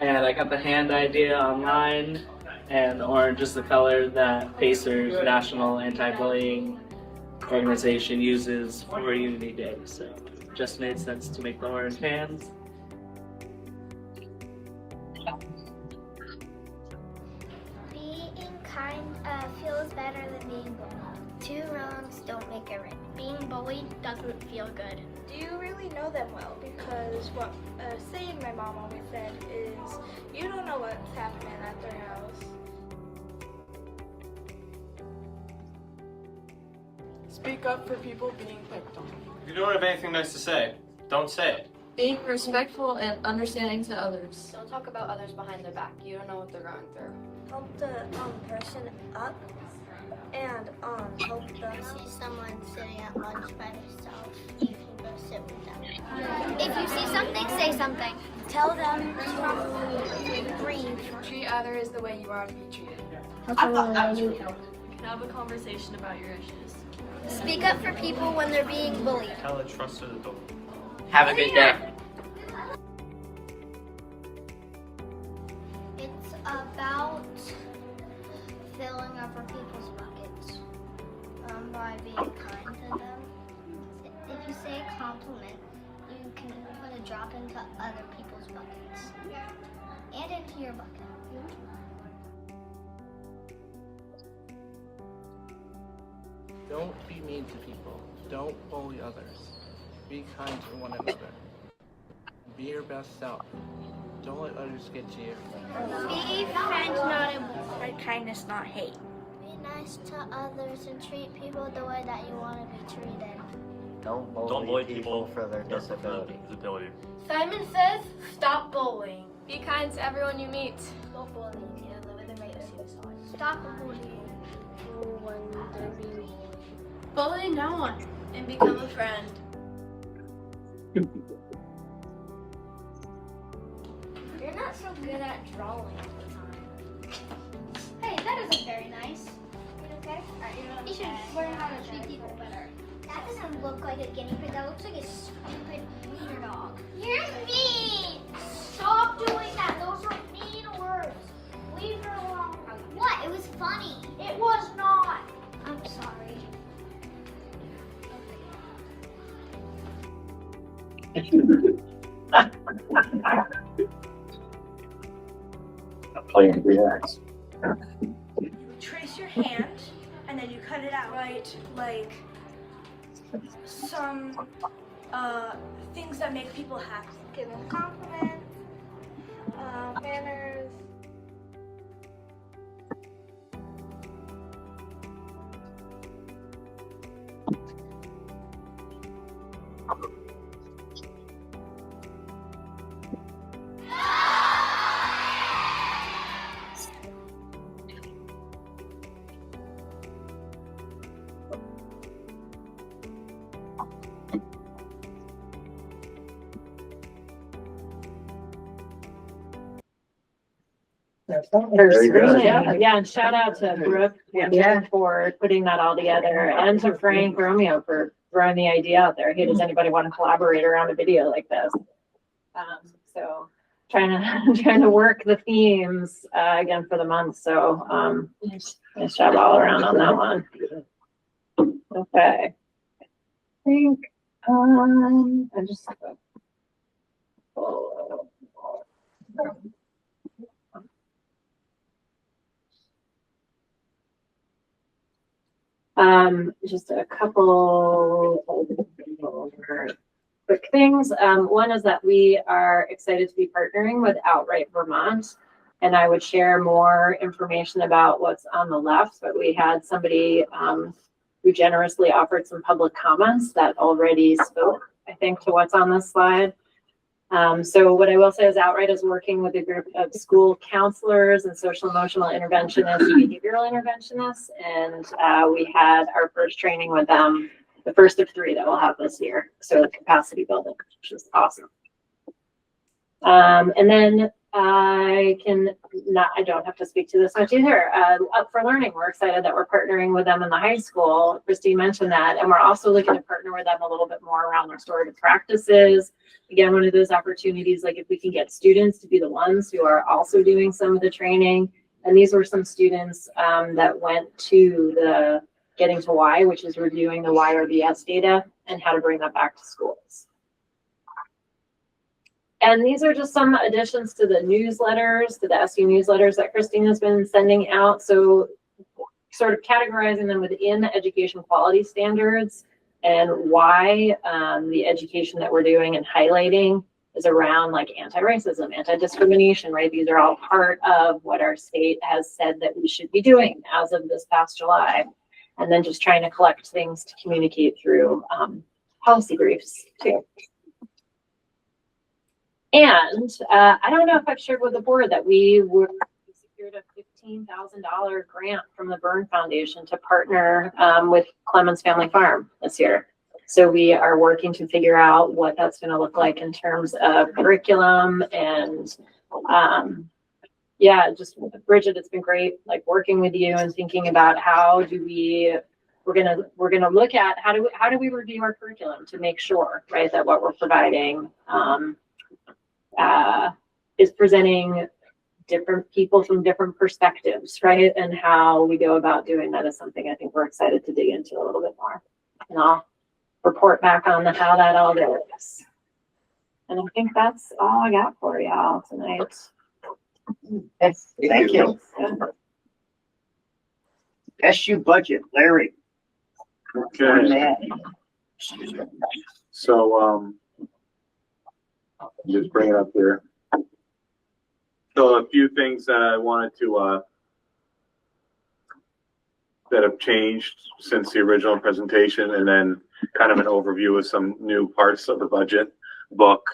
And I got the hand idea online, and orange is the color that Pacers National Anti-Bullying Organization uses for Unity Day. So it just made sense to make the orange hands. Being kind feels better than being bullied. Two wrongs don't make a right. Being bullied doesn't feel good. Do you really know them well? Because what saying my mom always said is, you don't know what's happening at their house. Speak up for people being picked on. If you don't have anything nice to say, don't say it. Being respectful and understanding to others. Don't talk about others behind their back. You don't know what they're going through. Help the person up and help them. If you see someone sitting at lunch by themselves, you can go sit with them. If you see something, say something. Tell them to breathe. Treat others the way you want to be treated. You can have a conversation about your issues. Speak up for people when they're being bullied. Tell a trusted adult. Have a good day. It's about filling up for people's buckets by being kind to them. If you say a compliment, you can put a drop into other people's buckets and into your bucket. Don't be mean to people. Don't bully others. Be kind to one another. Be your best self. Don't let others get to you. Be friends, not spread kindness, not hate. Be nice to others and treat people the way that you want to be treated. Don't bully people for their disability. Simon says, stop bullying. Be kind to everyone you meet. Don't bully and live in the rate of suicide. Stop bullying when they're being bullied. Bully no one and become a friend. You're not so good at drawing all the time. Hey, that isn't very nice. You okay? You should learn how to treat people better. That doesn't look like a guinea pig. That looks like a stupid wiener dog. You're mean! Stop doing that. Those are mean words. Leave her alone. What? It was funny. It was not. I'm sorry. Playing reacts. You trace your hand and then you cut it out. Right, like some things that make people happy. Give them compliments, manners. Yeah, and shout out to Brooke Yeah. for putting that all together, and to Frank Romeo for throwing the idea out there. Hey, does anybody want to collaborate around a video like this? So trying to work the themes again for the month. So nice job all around on that one. Okay. I think I just just a couple quick things. One is that we are excited to be partnering with Outright Vermont, and I would share more information about what's on the left, but we had somebody who generously offered some public comments that already spoke, I think, to what's on this slide. So what I will say is Outright is working with a group of school counselors and social emotional interventionists, behavioral interventionists, and we had our first training with them, the first of 3 that we'll have this year. So capacity building, which is awesome. And then I don't have to speak to this much either. Up for Learning, we're excited that we're partnering with them in the high school. Christine mentioned that, and we're also looking to partner with them a little bit more around restorative practices. Again, one of those opportunities, like if we can get students to be the ones who are also doing some of the training. And these were some students that went to the Getting to Why, which is reviewing the YRBS data and how to bring that back to schools. And these are just some additions to the newsletters, to the SU newsletters that Christine has been sending out. So sort of categorizing them within the education quality standards and why the education that we're doing and highlighting is around like anti-racism, anti-discrimination, right? These are all part of what our state has said that we should be doing as of this past July. And then just trying to collect things to communicate through policy briefs too. And I don't know if I've shared with the board that we secured a $15,000 grant from the Byrne Foundation to partner with Clemens Family Farm this year. So we are working to figure out what that's going to look like in terms of curriculum and yeah, just Bridget, it's been great like working with you and thinking about how do we're gonna look at how do we review our curriculum to make sure, right, that what we're providing is presenting different people from different perspectives, right? And how we go about doing that is something I think we're excited to dig into a little bit more. And I'll report back on how that all goes. And I think that's all I got for y'all tonight. Thank you. SU budget, Larry. Okay. So, just bring it up here. So a few things that I wanted to, that have changed since the original presentation, and then kind of an overview of some new parts of the budget book.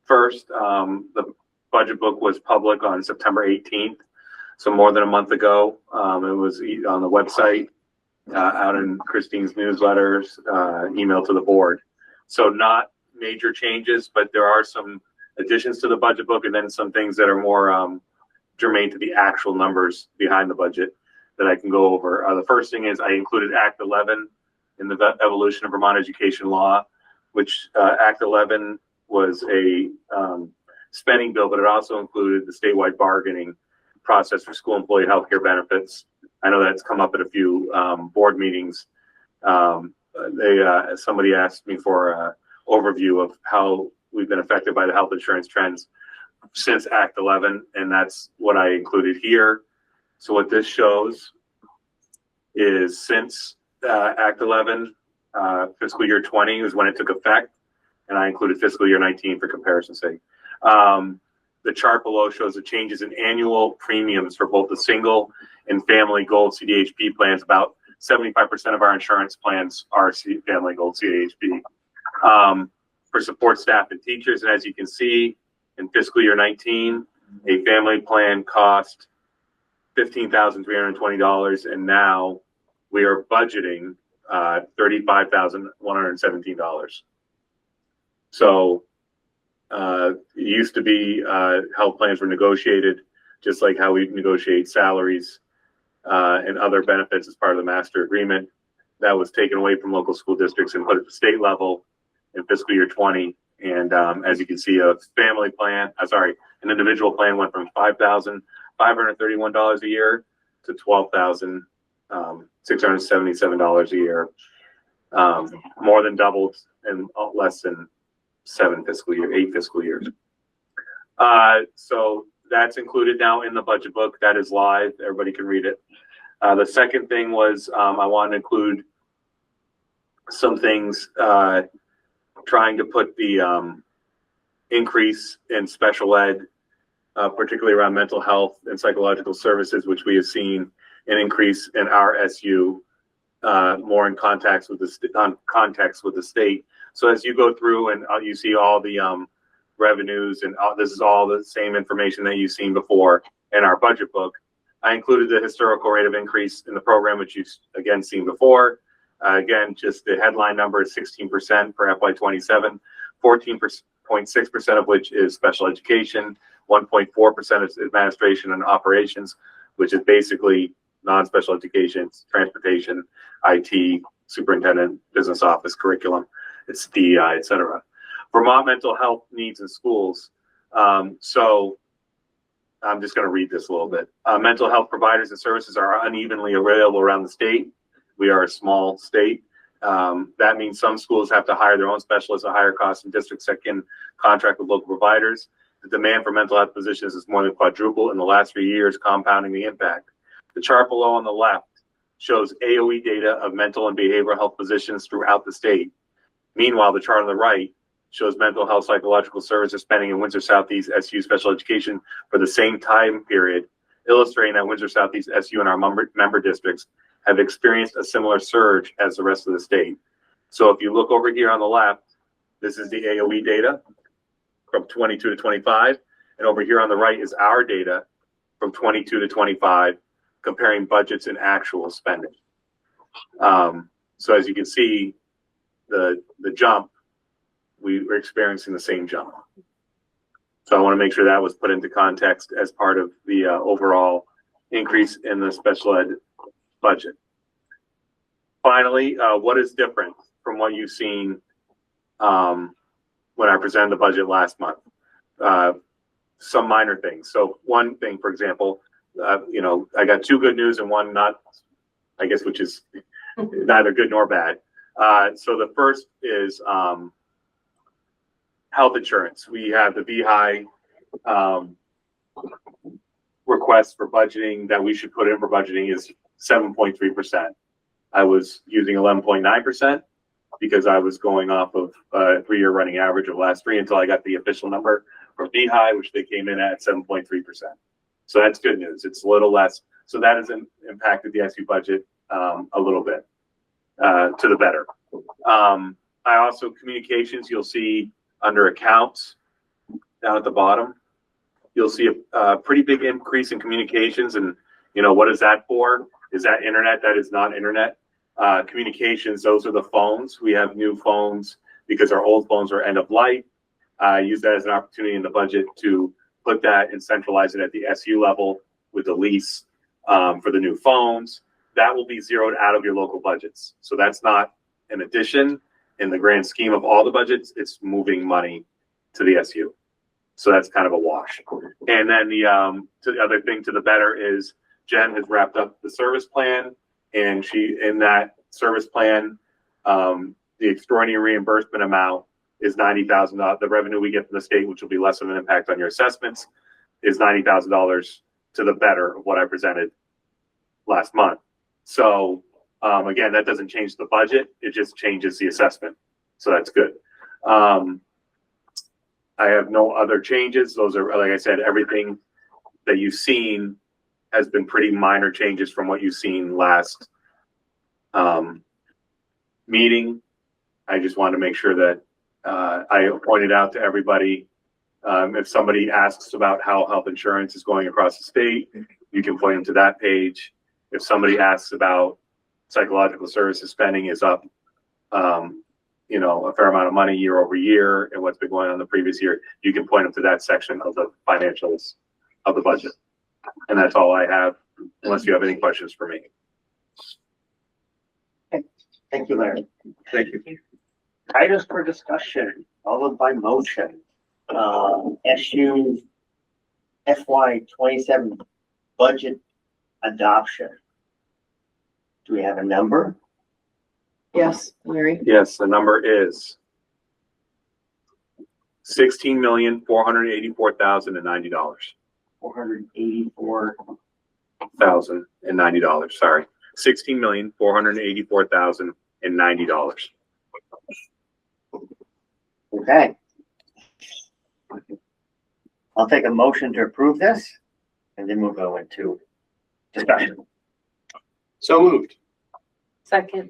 First, the budget book was public on September 18th. So more than a month ago. It was on the website, out in Christine's newsletters, email to the board. So not major changes, but there are some additions to the budget book and then some things that are more germane to the actual numbers behind the budget that I can go over. The first thing is I included Act 11 in the evolution of Vermont education law, which Act 11 was a spending bill, but it also included the statewide bargaining process for school employee healthcare benefits. I know that's come up at a few board meetings. Somebody asked me for an overview of how we've been affected by the health insurance trends since Act 11, and that's what I included here. So what this shows is since Act 11, fiscal year 20 is when it took effect, and I included fiscal year 19 for comparison's sake. The chart below shows the changes in annual premiums for both the single and family gold CDHP plans. About 75% of our insurance plans are family gold CDHP. For support staff and teachers, and as you can see, in fiscal year 19, a family plan cost $15,320, and now we are budgeting $35,117. So it used to be health plans were negotiated just like how we negotiate salaries and other benefits as part of the master agreement. That was taken away from local school districts and put at the state level in fiscal year 20. And as you can see, an individual plan went from $5,531 a year to $12,677 a year. More than doubled in less than 8 fiscal years. So that's included now in the budget book. That is live. Everybody can read it. The second thing was I want to include some things trying to put the increase in special ed, particularly around mental health and psychological services, which we have seen an increase in our SU more in context with the state. So as you go through and you see all the revenues and this is all the same information that you've seen before in our budget book. I included the historical rate of increase in the program, which you've again seen before. Again, just the headline number is 16% for FY27, 14.6% of which is special education, 1.4% is administration and operations, which is basically non-special education, transportation, IT, superintendent, business office, curriculum, it's DEI, etc. Vermont mental health needs in schools. So I'm just going to read this a little bit. Mental health providers and services are unevenly available around the state. We are a small state. That means some schools have to hire their own specialists at higher cost, and districts that can contract with local providers. The demand for mental health positions is more than quadrupled in the last 3 years, compounding the impact. The chart below on the left shows AOE data of mental and behavioral health positions throughout the state. Meanwhile, the chart on the right shows mental health psychological services spending in Windsor Southeast SU special education for the same time period, illustrating that Windsor Southeast SU and our member districts have experienced a similar surge as the rest of the state. So if you look over here on the left, this is the AOE data from 22 to 25. And over here on the right is our data from 22 to 25, comparing budgets and actual spending. So as you can see, the jump, we were experiencing the same jump. So I want to make sure that was put into context as part of the overall increase in the special ed budget. Finally, what is different from what you've seen when I presented the budget last month? Some minor things. So one thing, for example, I got 2 good news and 1 not, I guess, which is neither good nor bad. So the first is health insurance. We have the VHI request for budgeting that we should put in for budgeting is 7.3%. I was using 11.9% because I was going off of a 3-year running average of last 3 until I got the official number from VHI, which they came in at 7.3%. So that's good news. It's a little less. So that has impacted the SU budget a little bit to the better. I also, communications, you'll see under accounts down at the bottom, you'll see a pretty big increase in communications. And, what is that for? Is that internet? That is not internet. Communications, those are the phones. We have new phones because our old phones are end of life. Use that as an opportunity in the budget to put that and centralize it at the SU level with the lease for the new phones. That will be zeroed out of your local budgets. So that's not an addition in the grand scheme of all the budgets. It's moving money to the SU. So that's kind of a wash. And then the other thing to the better is Jen has wrapped up the service plan, and in that service plan, the extraordinary reimbursement amount is $90,000. The revenue we get from the state, which will be less of an impact on your assessments, is $90,000 to the better of what I presented last month. So again, that doesn't change the budget. It just changes the assessment. So that's good. I have no other changes. Those are, like I said, everything that you've seen has been pretty minor changes from what you've seen last meeting. I just wanted to make sure that I pointed out to everybody, if somebody asks about how health insurance is going across the state, you can point them to that page. If somebody asks about psychological services spending is up, a fair amount of money year over year and what's been going on the previous year, you can point them to that section of the financials of the budget. And that's all I have, unless you have any questions for me. Thank you, Larry. Thank you. Items for discussion, followed by motion. SU FY 27 budget adoption. Do we have a number? Yes, Larry. Yes, the number is $16,484,090. $1,090. Sorry, $16,484,090. Okay. I'll take a motion to approve this, and then we'll go into discussion. So moved. Second.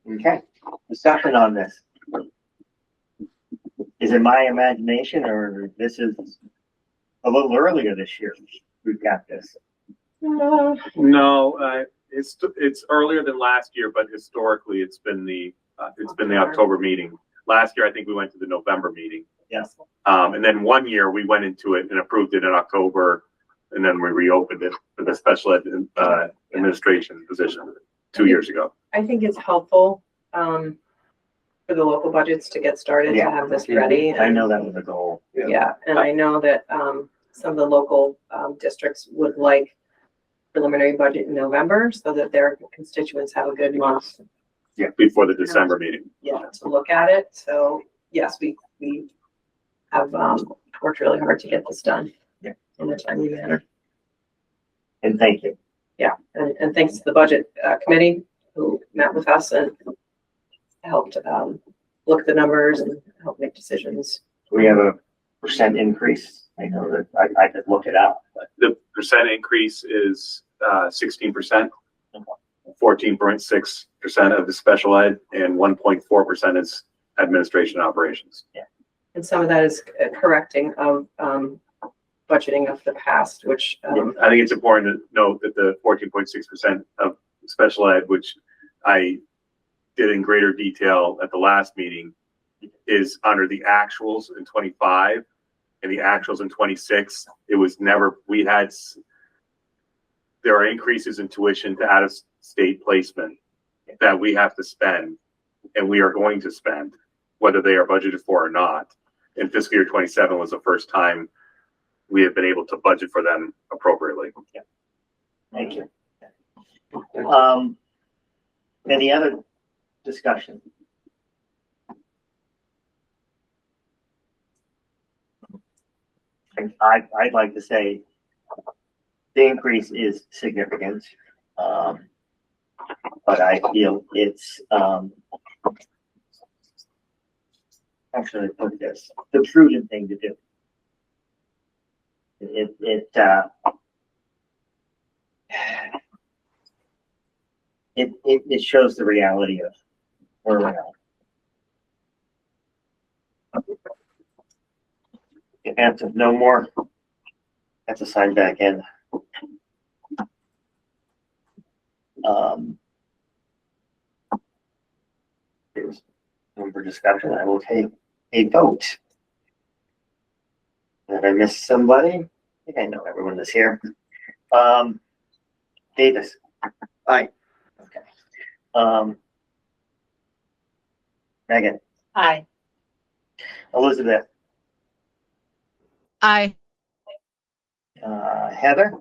Okay, discussion on this. Is it my imagination, or this is a little earlier this year? We've got this. No, it's earlier than last year, but historically it's been the October meeting. Last year, I think we went to the November meeting. Yes. And then one year we went into it and approved it in October, and then we reopened it for the special ed administration position 2 years ago. I think it's helpful, for the local budgets to get started, to have this ready. I know that was a goal. Yeah, and I know that, some of the local, districts would like preliminary budget in November so that their constituents have a good month. Yeah, before the December meeting. Yeah, to look at it. So yes, we have, worked really hard to get this done. Yeah. In a timely manner. And thank you. Yeah, and thanks to the budget, committee who met with us and helped, look at the numbers and help make decisions. We have a percent increase. I know that I could look it up, but The percent increase is 16%, 14.6% of the special ed, and 1.4% is administration operations. And some of that is correcting of, budgeting of the past, which, I think it's important to note that the 14.6% of special ed, which I did in greater detail at the last meeting, is under the actuals in 25 and the actuals in 26. It was never, there are increases in tuition to out of state placement that we have to spend, and we are going to spend, whether they are budgeted for or not. In fiscal year 27 was the first time we have been able to budget for them appropriately. Yeah. Thank you. Any other discussion? I'd like to say the increase is significant, but I feel it's, actually put this, the prudent thing to do. It shows the reality of where we're at. If that's no more, that's a sign back in. There's room for discussion. I will take a vote. Did I miss somebody? I think I know everyone is here. Davis. Aye. Okay. Megan. Aye. Elizabeth. Aye. Heather.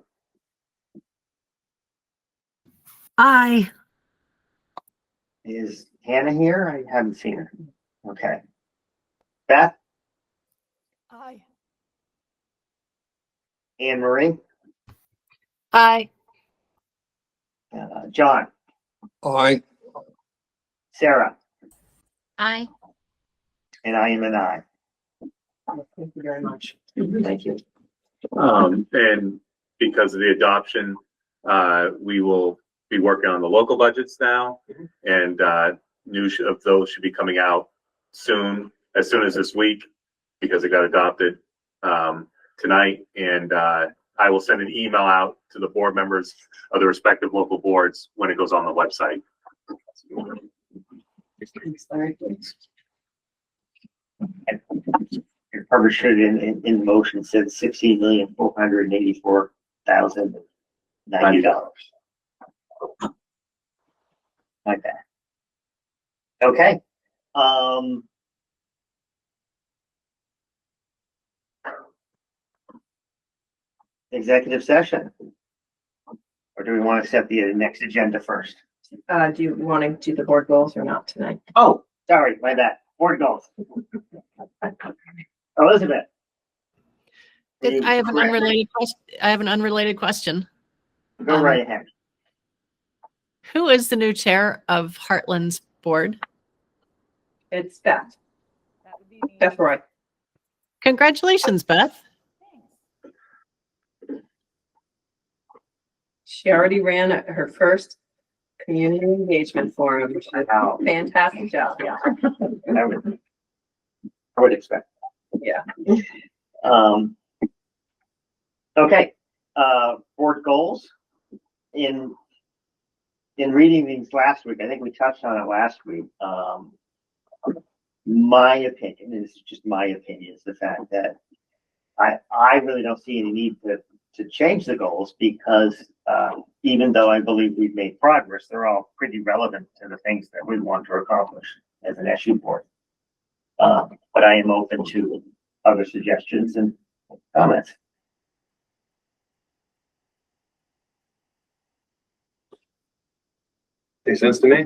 Aye. Is Hannah here? I haven't seen her. Okay. Beth. Aye. Anne Marie. Aye. John. Aye. Sarah. Aye. And I am an aye. thank you very much. Thank you. And because of the adoption, we will be working on the local budgets now, and news of those should be coming out soon, as soon as this week, because it got adopted tonight. And I will send an email out to the board members of the respective local boards when it goes on the website. Thanks, Larry. Your cover sheet in motion said 16,484,090. $1,090. Okay. Okay. Executive session. Or do we want to set the next agenda first? Do you want to do the board goals or not tonight? Oh, sorry, my bad. Board goals. Elizabeth. I have an unrelated question. I have an unrelated question. Go right ahead. Who is the new chair of Heartland's board? It's Beth. Beth Roy. Congratulations, Beth. She already ran her first community engagement forum. She did a fantastic job. Yeah. I would expect. Yeah. Okay. Board goals. In reading these last week, I think we touched on it last week. My opinion is just my opinion is the fact that I really don't see any need to change the goals because even though I believe we've made progress, they're all pretty relevant to the things that we want to accomplish as an SU board. But I am open to other suggestions and comments. Makes sense to me.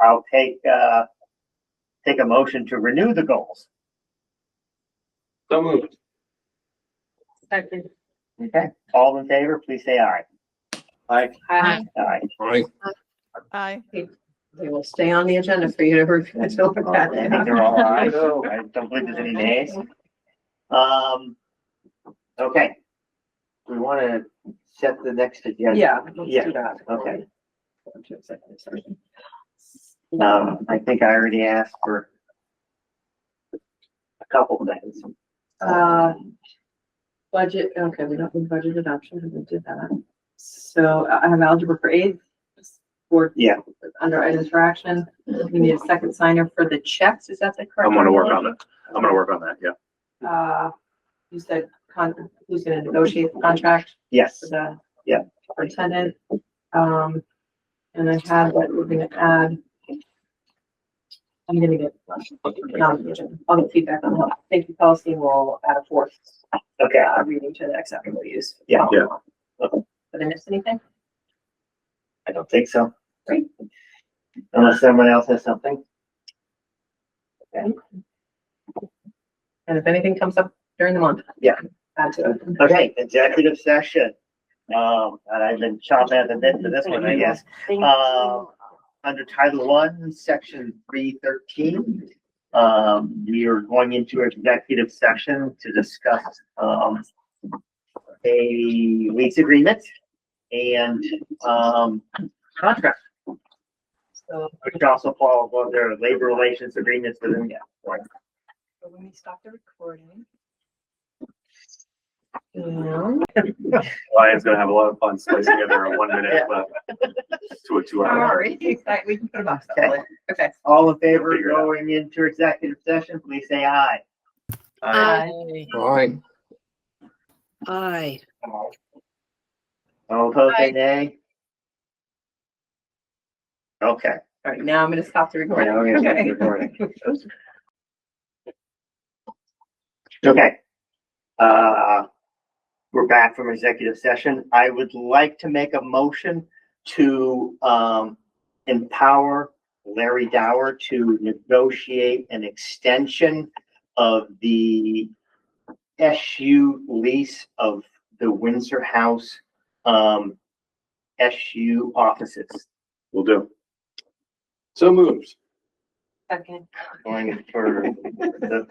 I'll take a motion to renew the goals. So moved. Second. Okay. All in favor, please say aye. Aye. Aye. Aye. Aye. Aye. They will stay on the agenda for you to review. I think they're all ayes. I don't believe there's any nays. Okay. We want to set the next agenda. Yeah, let's do that. Okay. I think I already asked for a couple of things. Budget, okay, we don't need budget adoption, we did that. So I have algebra for eighth. Board. Yeah. Under items for action, we need a second signer for the checks, is that the correct? I'm gonna work on it. I'm gonna work on that, yeah. You said who's gonna negotiate the contract? Yes. For the Yeah. superintendent. And I had what we're gonna add. I'm gonna get, I'll get feedback on that. Thank you, policy, and we'll add a fourth. Okay. Reading to the acceptable use. Yeah. Yeah. Did I miss anything? I don't think so. Great. Unless someone else has something. Okay. And if anything comes up during the month. Yeah. Add to it. Okay, executive session. And I've been chomping at the bit for this one, I guess. Under Title I, Section 313, we are going into executive session to discuss a lease agreement and contract. So which also falls under labor relations agreements within the so when we stop the recording. Ryan's gonna have a lot of fun splicing together a 1 minute to a 2 hour. Sorry, we can put a box Okay. Okay. All in favor of going into executive session, please say aye. Aye. Aye. Aye. All opposed, say nay. Okay. All right, now I'm gonna stop the recording. Now we're gonna stop the Okay. recording. Okay. We're back from executive session. I would like to make a motion to empower Larry Dower to negotiate an extension of the SU lease of the Windsor House SU offices. Will do. So moved. Second. Going for the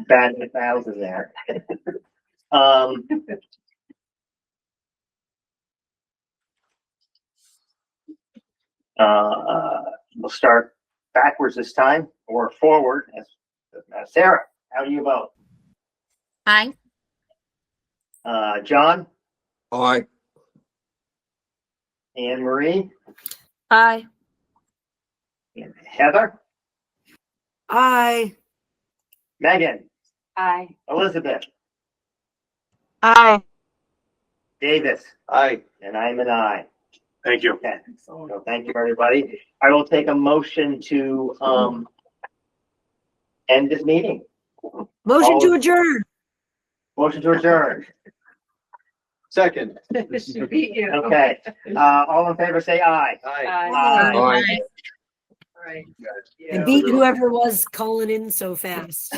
bad 1,000 there. We'll start backwards this time or forward. Sarah, how do you vote? Aye. John? Aye. Anne Marie? Aye. And Heather? Aye. Megan? Aye. Elizabeth? Aye. Davis. Aye. And I'm an aye. Thank you. Okay, so thank you, everybody. I will take a motion to, end this meeting. Motion to adjourn. Motion to adjourn. Second. She beat you. Okay, all in favor, say aye. Aye. Aye. Aye. All right. I beat whoever was calling in so fast.